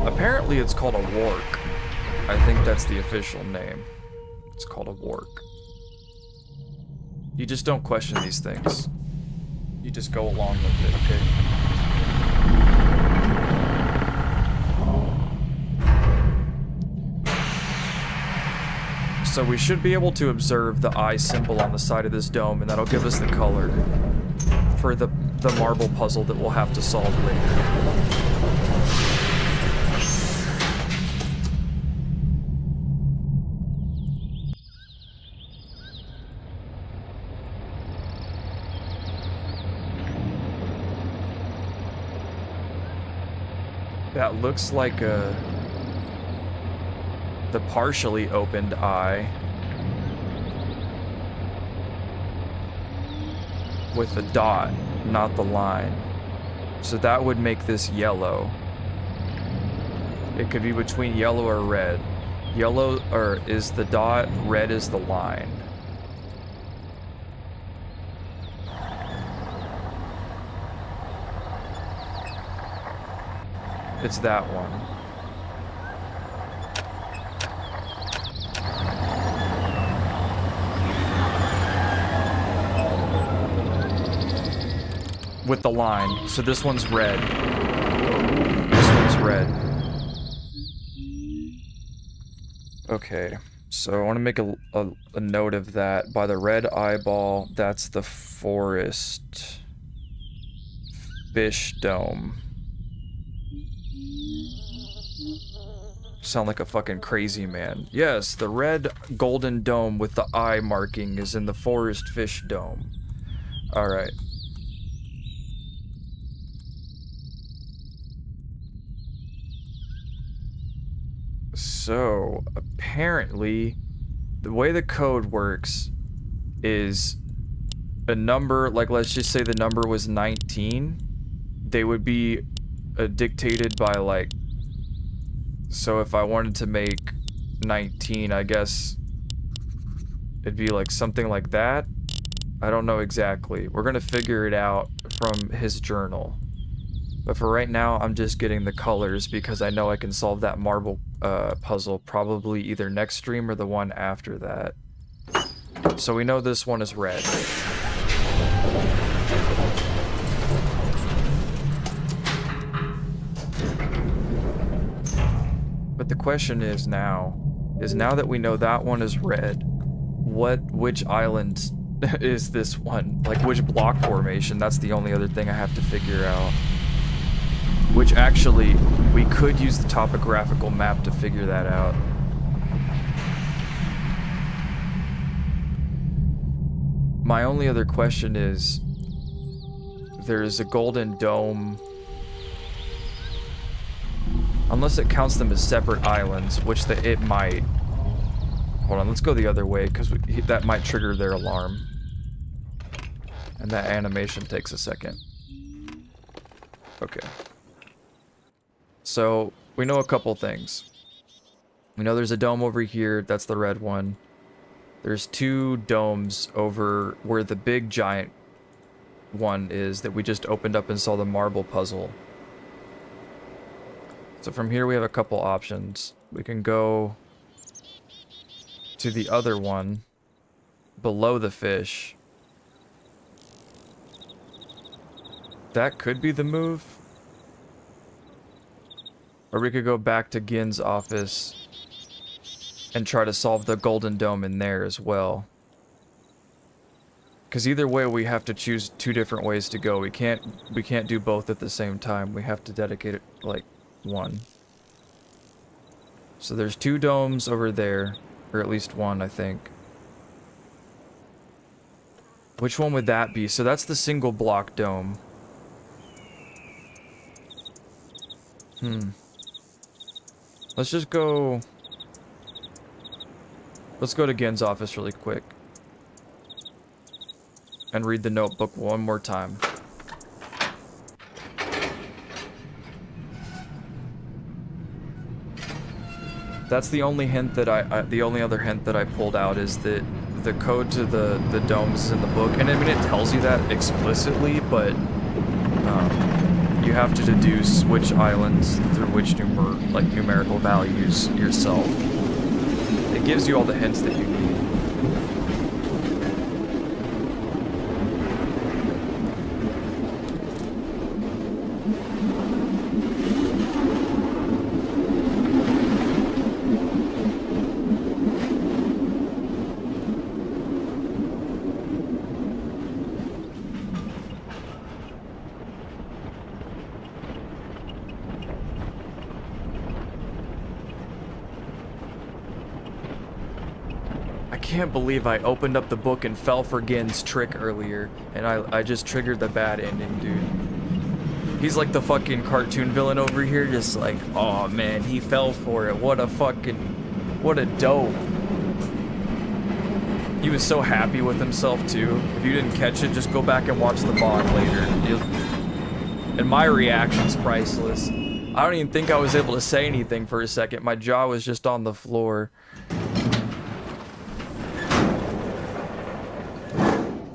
Apparently it's called a wark. I think that's the official name. It's called a wark. You just don't question these things. You just go along with it, okay? So we should be able to observe the eye symbol on the side of this dome, and that'll give us the color for the marble puzzle that we'll have to solve later. That looks like the partially opened eye with the dot, not the line. So that would make this yellow. It could be between yellow or red. Yellow is the dot, red is the line. It's that one. With the line. So this one's red. This one's red. Okay. So I want to make a note of that. By the red eyeball, that's the forest fish dome. Sound like a fucking crazy man. Yes, the red golden dome with the eye marking is in the forest fish dome. Alright. So, apparently, the way the code works is a number, like let's just say the number was 19, they would be dictated by like, so if I wanted to make 19, I guess it'd be like something like that. I don't know exactly. We're gonna figure it out from his journal. But for right now, I'm just getting the colors because I know I can solve that marble puzzle probably either next stream or the one after that. So we know this one is red. But the question is now that we know that one is red, which island is this one? Like which block formation? That's the only other thing I have to figure out. Which actually, we could use the topographical map to figure that out. My only other question is, there's a golden dome. Unless it counts them as separate islands, which it might. Hold on, let's go the other way, because that might trigger their alarm. And that animation takes a second. Okay. So, we know a couple things. We know there's a dome over here, that's the red one. There's two domes over where the big giant one is that we just opened up and saw the marble puzzle. So from here we have a couple options. We can go to the other one below the fish. That could be the move. Or we could go back to Gehn's office and try to solve the golden dome in there as well. Because either way we have to choose two different ways to go. We can't do both at the same time. We have to dedicate it like one. So there's two domes over there, or at least one, I think. Which one would that be? So that's the single block dome. Let's just go... Let's go to Gehn's office really quick. And read the notebook one more time. That's the only hint that the only other hint that I pulled out is that the code to the domes is in the book. And I mean, it tells you that explicitly, but you have to deduce which islands through which numerical values yourself. It gives you all the hints that you need. I can't believe I opened up the book and fell for Gehn's trick earlier, and I just triggered the bad ending, dude. He's like the fucking cartoon villain over here, just like, oh man, he fell for it. What a dope. He was so happy with himself too. If you didn't catch it, just go back and watch the VOD later. And my reaction's priceless. I don't even think I was able to say anything for a second. My jaw was just on the floor.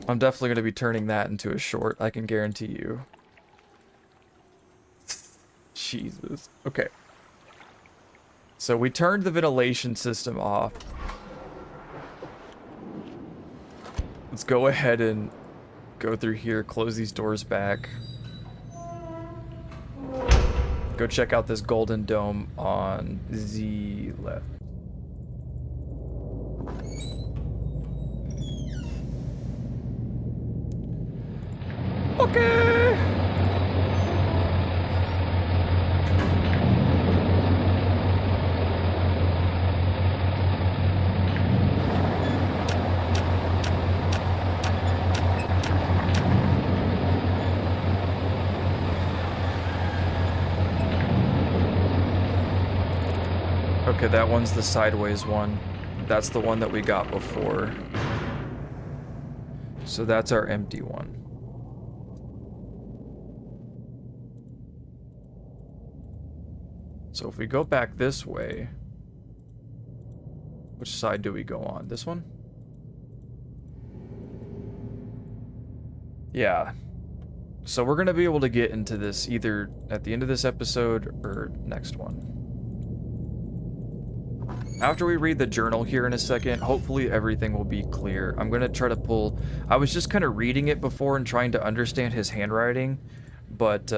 I'm definitely going to be turning that into a short, I can guarantee you. Jesus. Okay. So we turned the ventilation system off. Let's go ahead and go through here, close these doors back. Go check out this golden dome on the left. Okay. Okay, that one's the sideways one. That's the one that we got before. So that's our empty one. So if we go back this way, which side do we go on? This one? Yeah. So we're going to be able to get into this either at the end of this episode or next one. After we read the journal here in a second, hopefully everything will be clear. I'm going to try to pull... I was just kind of reading it before and trying to understand his handwriting, but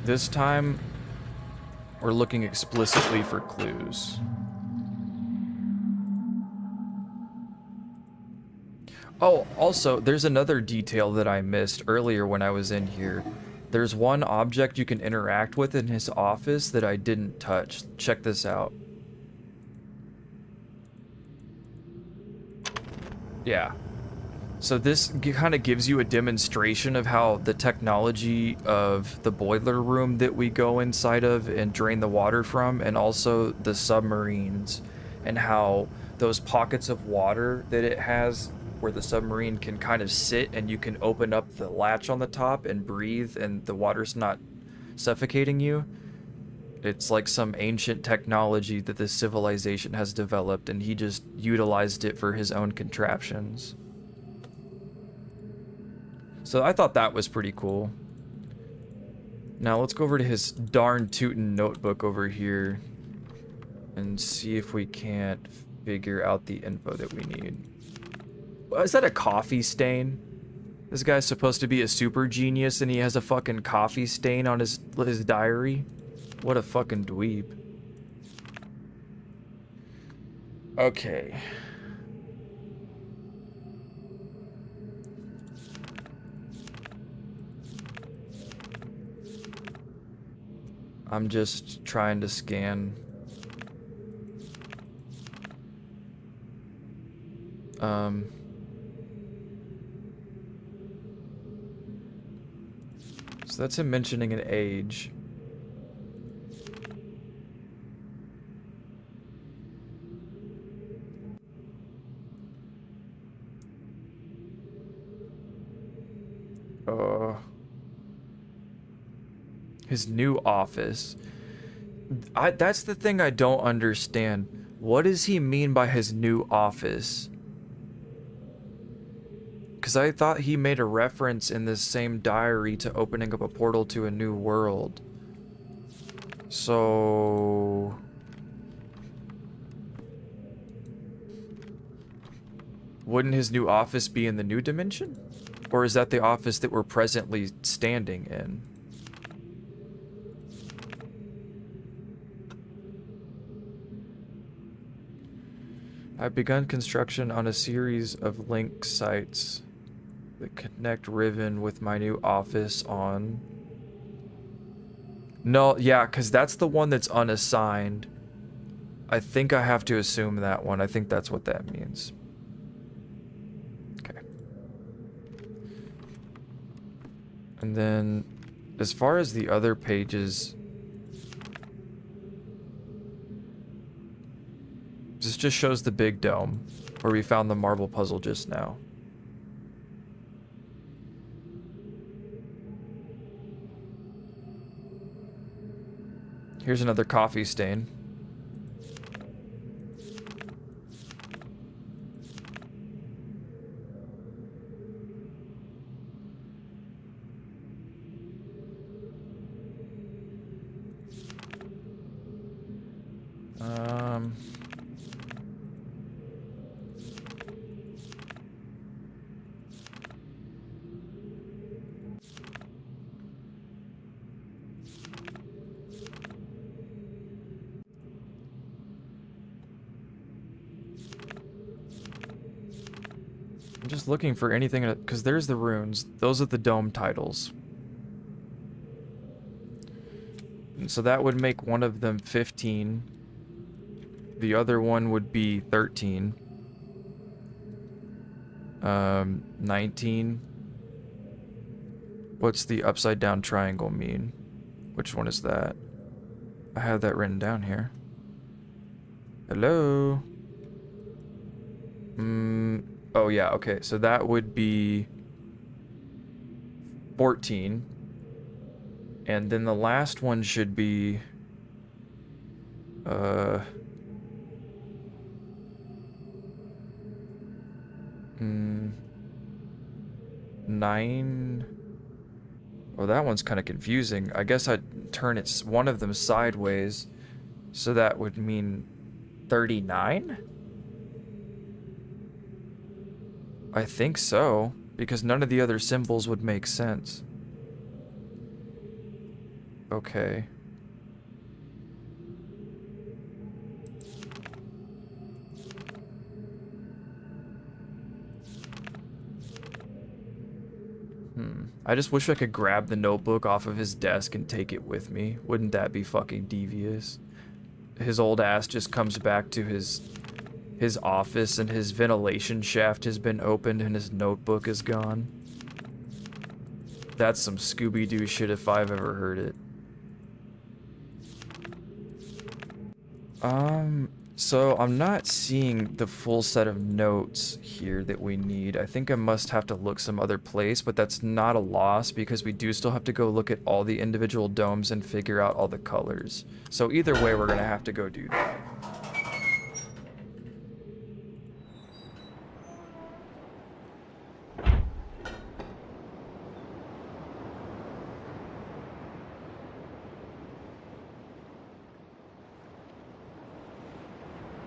this time we're looking explicitly for clues. Oh, also, there's another detail that I missed earlier when I was in here. There's one object you can interact with in his office that I didn't touch. Check this out. Yeah. So this kind of gives you a demonstration of how the technology of the boiler room that we go inside of and drain the water from, and also the submarines, and how those pockets of water that it has where the submarine can kind of sit and you can open up the latch on the top and breathe and the water's not suffocating you. It's like some ancient technology that this civilization has developed, and he just utilized it for his own contraptions. So I thought that was pretty cool. Now let's go over to his darn tootin' notebook over here and see if we can't figure out the info that we need. Is that a coffee stain? This guy's supposed to be a super genius and he has a fucking coffee stain on his diary? What a fucking dweeb. Okay. I'm just trying to scan. So that's him mentioning an age. His new office. That's the thing I don't understand. What does he mean by his new office? Because I thought he made a reference in this same diary to opening up a portal to a new world. So... wouldn't his new office be in the new dimension? Or is that the office that we're presently standing in? I've begun construction on a series of link sites that connect Riven with my new office on... No, yeah, because that's the one that's unassigned. I think I have to assume that one. I think that's what that means. Okay. And then, as far as the other pages... this just shows the big dome, where we found the marble puzzle just now. Here's another coffee stain. I'm just looking for anything, because there's the runes. Those are the dome titles. And so that would make one of them 15. The other one would be 13. 19. What's the upside down triangle mean? Which one is that? I have that written down here. Hello? Oh yeah, okay, so that would be 14. And then the last one should be 9. Oh, that one's kind of confusing. I guess I'd turn one of them sideways, so that would mean 39? I think so, because none of the other symbols would make sense. Okay. I just wish I could grab the notebook off of his desk and take it with me. Wouldn't that be fucking devious? His old ass just comes back to his office and his ventilation shaft has been opened and his notebook is gone. That's some Scooby-Doo shit if I've ever heard it. So I'm not seeing the full set of notes here that we need. I think I must have to look some other place, but that's not a loss because we do still have to go look at all the individual domes and figure out all the colors. So either way, we're gonna have to go do that.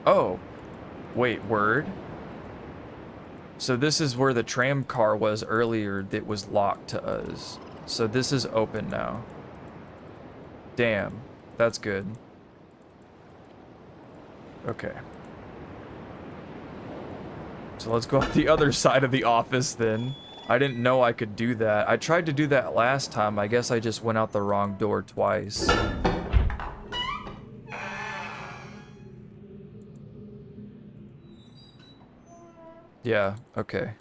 Oh, wait, word? So this is where the tram car was earlier that was locked to us. So this is open now. Damn, that's good. Okay. So let's go out the other side of the office then. I didn't know I could do that. I tried to do that last time. I guess I just went out the wrong door twice. Yeah, okay.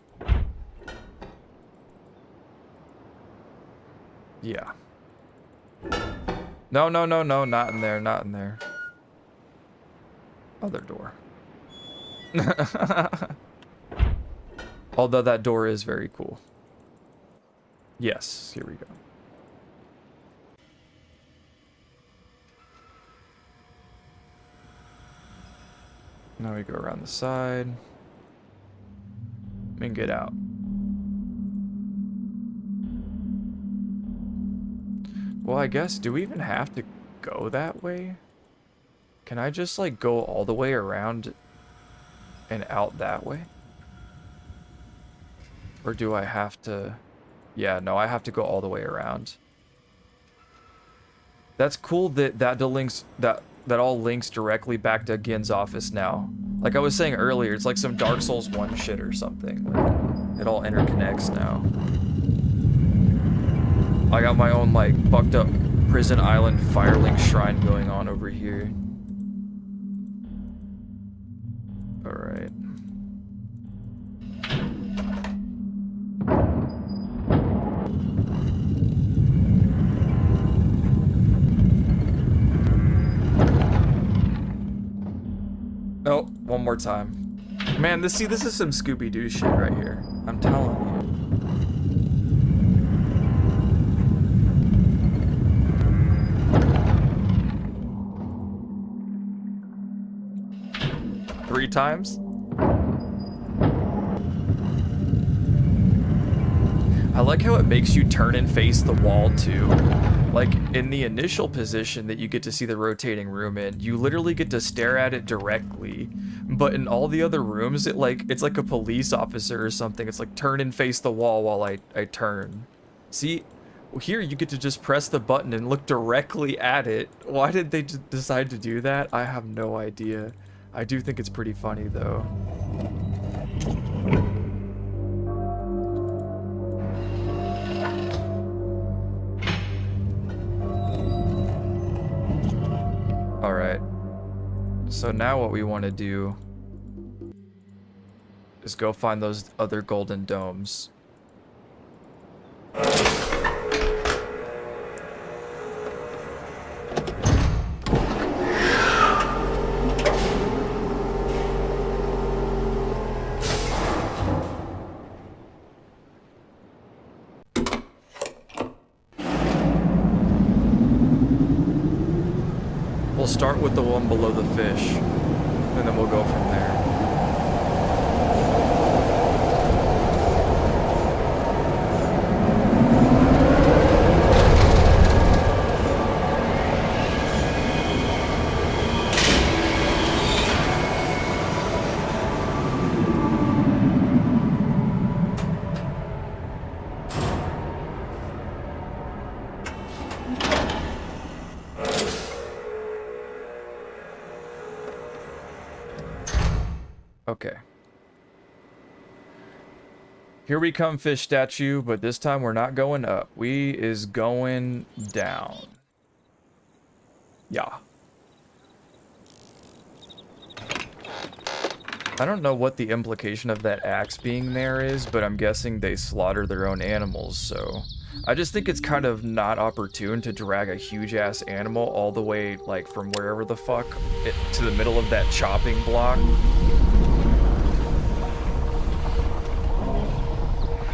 Yeah. No, no, no, no, not in there, not in there. Other door. Although that door is very cool. Yes, here we go. Now we go around the side. And get out. Well, I guess, do we even have to go that way? Can I just, like, go all the way around and out that way? Or do I have to... Yeah, no, I have to go all the way around. That's cool that that all links directly back to Gehn's office now. Like I was saying earlier, it's like some Dark Souls 1 shit or something. Like, it all interconnects now. I got my own, like, fucked up Prison Island Firelink shrine going on over here. Alright. Oh, one more time. Man, this is some Scooby-Doo shit right here. I'm telling you. Three times? I like how it makes you turn and face the wall too. Like in the initial position that you get to see the rotating room in, you literally get to stare at it directly. But in all the other rooms, it's like a police officer or something. It's like turn and face the wall while I turn. See, here you get to just press the button and look directly at it. Why did they decide to do that? I have no idea. I do think it's pretty funny though. Alright. So now what we want to do is go find those other golden domes. We'll start with the one below the fish, and then we'll go from there. Okay. Here we come, fish statue, but this time we're not going up. We is going down. Yeah. I don't know what the implication of that axe being there is, but I'm guessing they slaughter their own animals, so... I just think it's kind of not opportune to drag a huge-ass animal all the way, like, from wherever the fuck to the middle of that chopping block.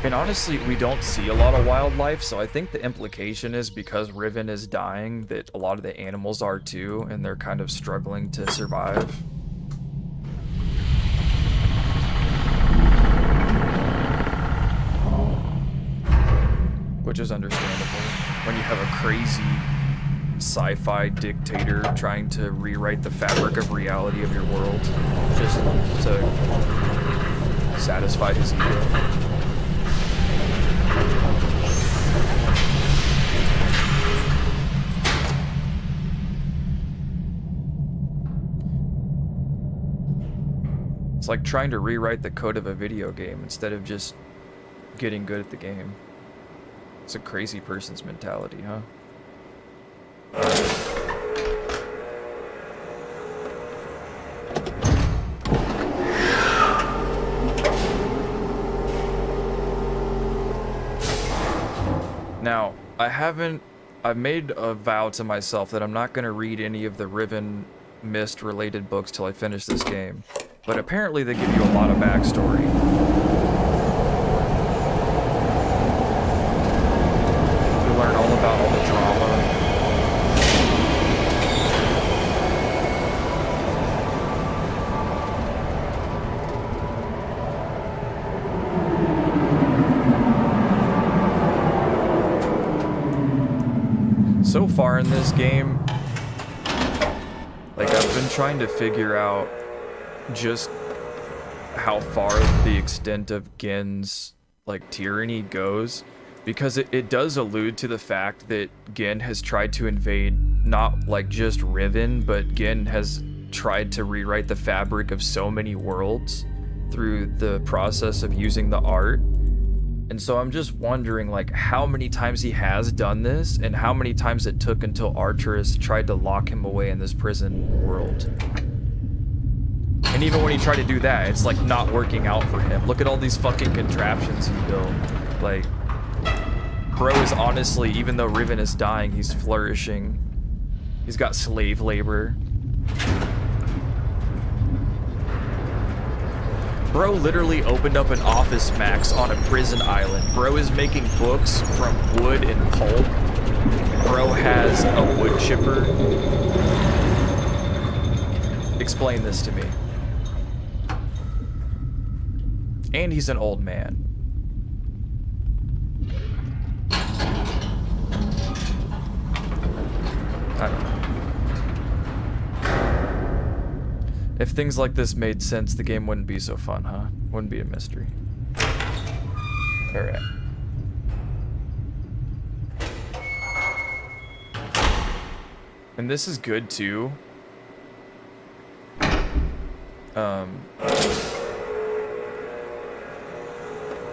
And honestly, we don't see a lot of wildlife, so I think the implication is because Riven is dying that a lot of the animals are too, and they're kind of struggling to survive. Which is understandable when you have a crazy sci-fi dictator trying to rewrite the fabric of reality of your world just to satisfy his ego. It's like trying to rewrite the code of a video game instead of just getting good at the game. It's a crazy person's mentality, huh? Now, I've made a vow to myself that I'm not going to read any of the Riven Mist related books till I finish this game. But apparently they give you a lot of backstory. You learn all about all the drama. So far in this game, like, I've been trying to figure out just how far the extent of Gehn's, like, tyranny goes, because it does allude to the fact that Gehn has tried to invade not, like, just Riven, but Gehn has tried to rewrite the fabric of so many worlds through the process of using the art. And so I'm just wondering, like, how many times he has done this and how many times it took until Arcturus tried to lock him away in this prison world. And even when he tried to do that, it's like not working out for him. Look at all these fucking contraptions he built. Like, bro is honestly, even though Riven is dying, he's flourishing. He's got slave labor. Bro literally opened up an office max on a prison island. Bro is making books from wood and pulp. Bro has a wood chipper. Explain this to me. And he's an old man. I don't know. If things like this made sense, the game wouldn't be so fun, huh? Wouldn't be a mystery. Alright. And this is good too.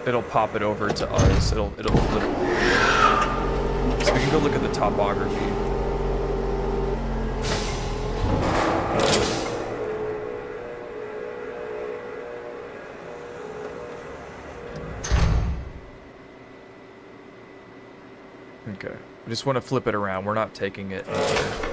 It'll pop it over to us. It'll flip. So we can go look at the topography. Okay. We just want to flip it around. We're not taking it anywhere.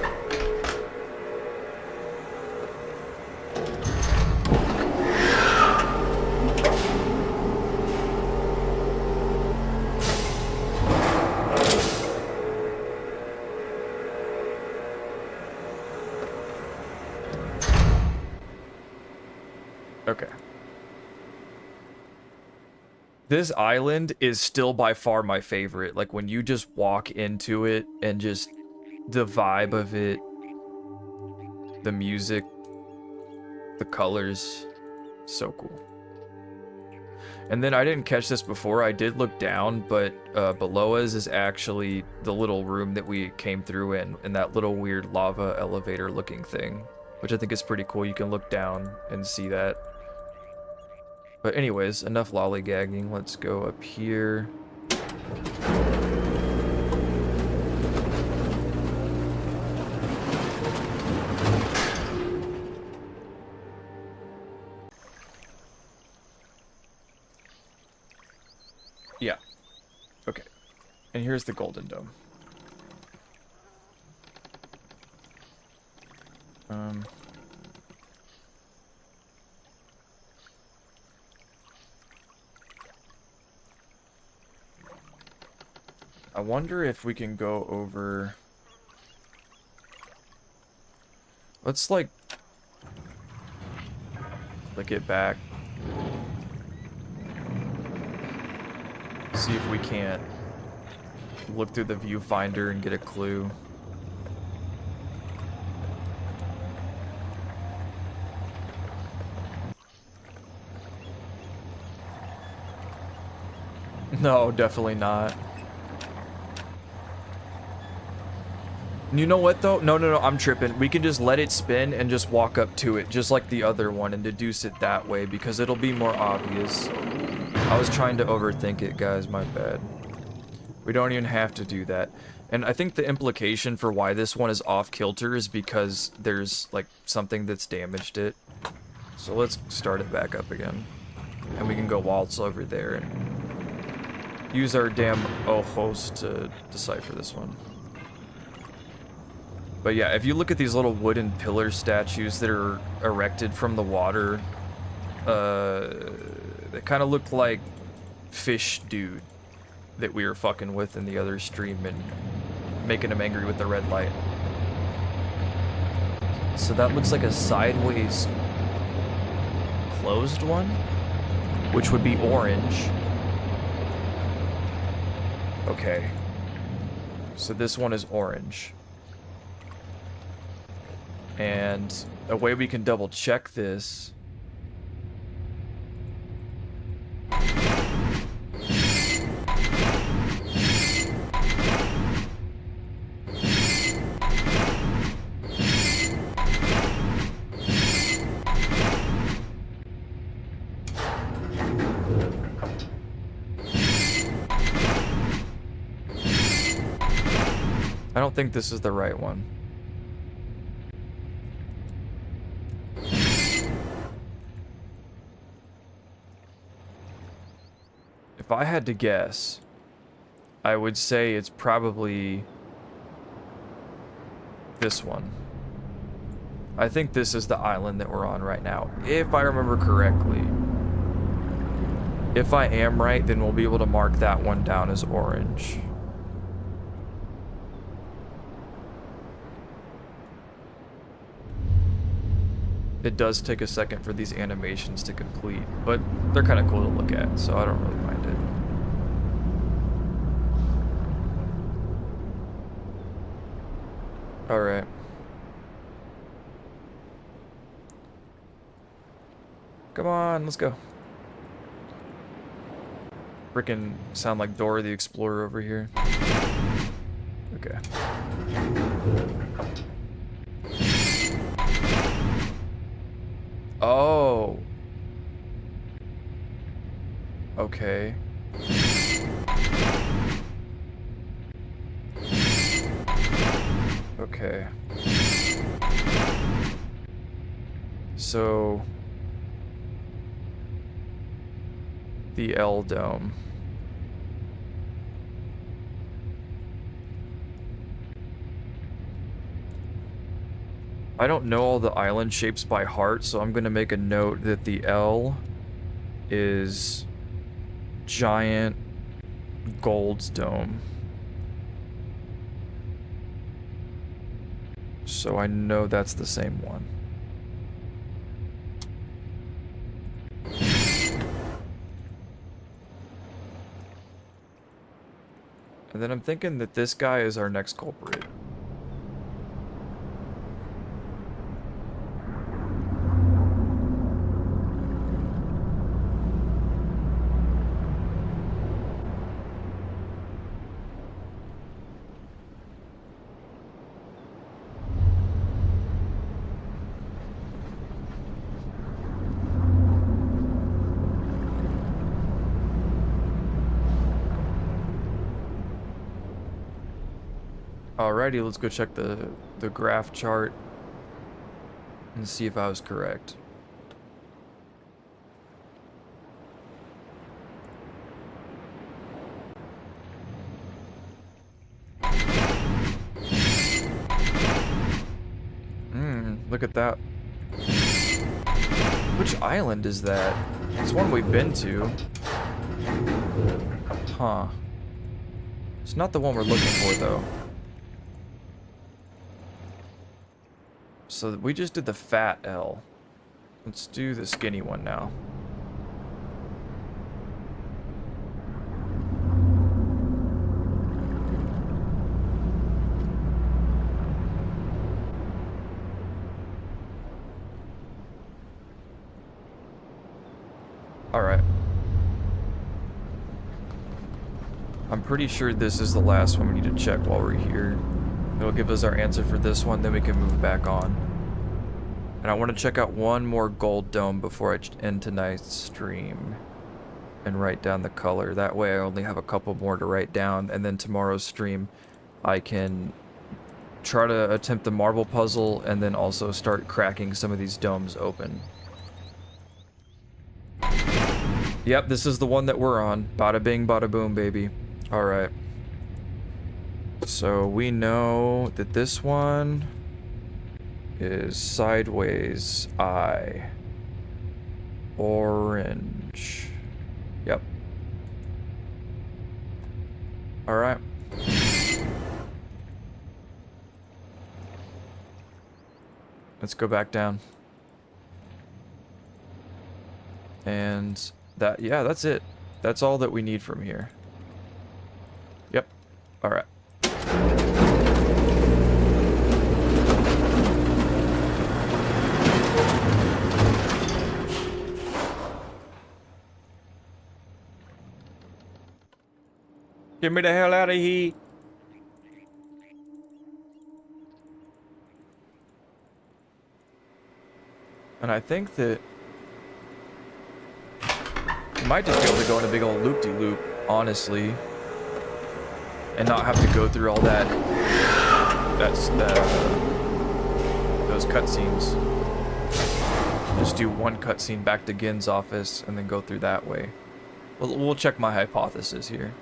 Okay. This island is still by far my favorite. Like, when you just walk into it and just the vibe of it, the music, the colors, so cool. And then I didn't catch this before. I did look down, but below us is actually the little room that we came through in that little weird lava elevator looking thing, which I think is pretty cool. You can look down and see that. But anyways, enough lollygagging. Let's go up here. Yeah. Okay. And here's the Golden Dome. I wonder if we can go over... Let's, like, click it back. See if we can't look through the viewfinder and get a clue. No, definitely not. You know what though? No, I'm tripping. We can just let it spin and just walk up to it, just like the other one, and deduce it that way, because it'll be more obvious. I was trying to overthink it, guys, my bad. We don't even have to do that. And I think the implication for why this one is off kilter is because there's, like, something that's damaged it. So let's start it back up again. And we can go waltz over there and... use our damn ojos to decipher this one. But yeah, if you look at these little wooden pillar statues that are erected from the water, they kind of look like fish dude that we were fucking with in the other stream and making him angry with the red light. So that looks like a sideways closed one, which would be orange. Okay. So this one is orange. And a way we can double check this I don't think this is the right one. If I had to guess, I would say it's probably this one. I think this is the island that we're on right now, if I remember correctly. If I am right, then we'll be able to mark that one down as orange. It does take a second for these animations to complete, but they're kind of cool to look at, so I don't really mind it. Alright. Come on, let's go. Frickin' sound like Dora the Explorer over here. Okay. Oh. Okay. Okay. So the L dome. I don't know all the island shapes by heart, so I'm gonna make a note that the L is giant gold dome. So I know that's the same one. And then I'm thinking that this guy is our next culprit. Alrighty, let's go check the graph chart and see if I was correct. Look at that. Which island is that? It's one we've been to. Huh. It's not the one we're looking for, though. So we just did the fat L. Let's do the skinny one now. Alright. I'm pretty sure this is the last one we need to check while we're here. It'll give us our answer for this one, then we can move back on. And I want to check out one more gold dome before I end tonight's stream. And write down the color. That way I only have a couple more to write down, and then tomorrow's stream I can try to attempt the marble puzzle and then also start cracking some of these domes open. Yep, this is the one that we're on. Bada bing, bada boom, baby. Alright. So we know that this one is sideways eye. Orange. Yep. Alright. Let's go back down. And that, yeah, that's it. That's all that we need from here. Yep. Alright. Get me the hell out of here. And I think that I might just be able to go in a big old loop-de-loop, honestly, and not have to go through all that. Those cutscenes. Just do one cutscene back to Gehn's office and then go through that way. We'll check my hypothesis here.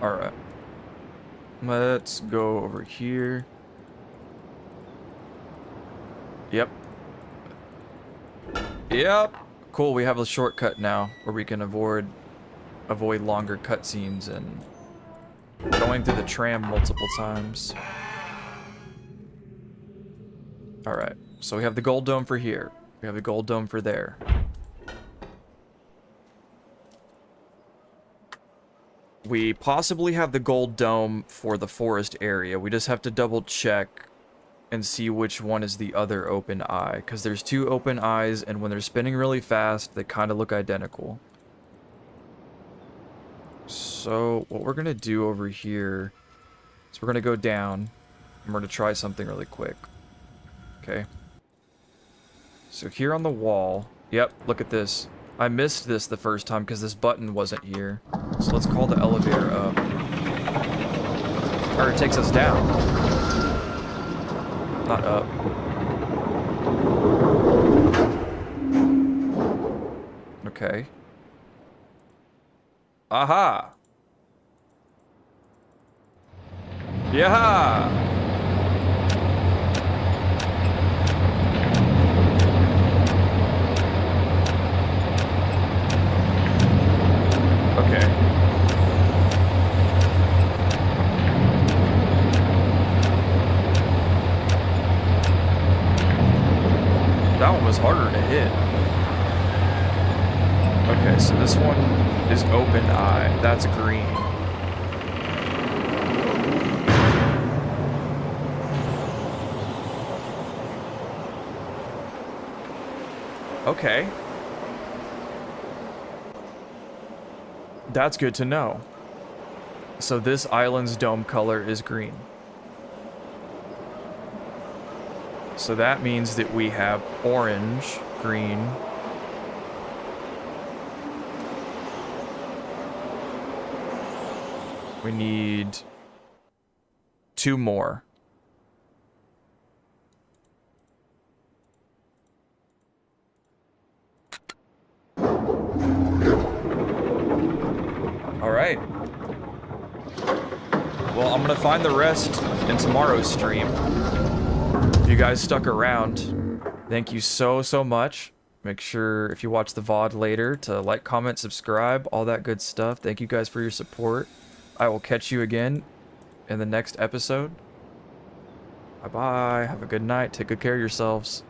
Alright. Let's go over here. Yep. Yep. Cool, we have a shortcut now where we can avoid longer cutscenes and going through the tram multiple times. Alright, so we have the gold dome for here. We have the gold dome for there. We possibly have the gold dome for the forest area. We just have to double check and see which one is the other open eye. Because there's two open eyes, and when they're spinning really fast, they kind of look identical. So what we're going to do over here is we're going to go down, and we're going to try something really quick. Okay. So here on the wall, yep, look at this. I missed this the first time because this button wasn't here. So let's call the elevator up. Or it takes us down. Not up. Okay. Aha! Yeah! Okay. That one was harder to hit. Okay, so this one is open eye. That's green. Okay. That's good to know. So this island's dome color is green. So that means that we have orange, green. We need 2 more. Alright. Well, I'm gonna find the rest in tomorrow's stream. If you guys stuck around, thank you so much. Make sure, if you watch the VOD later, to like, comment, subscribe, all that good stuff. Thank you guys for your support. I will catch you again in the next episode. Bye-bye. Have a good night. Take good care of yourselves.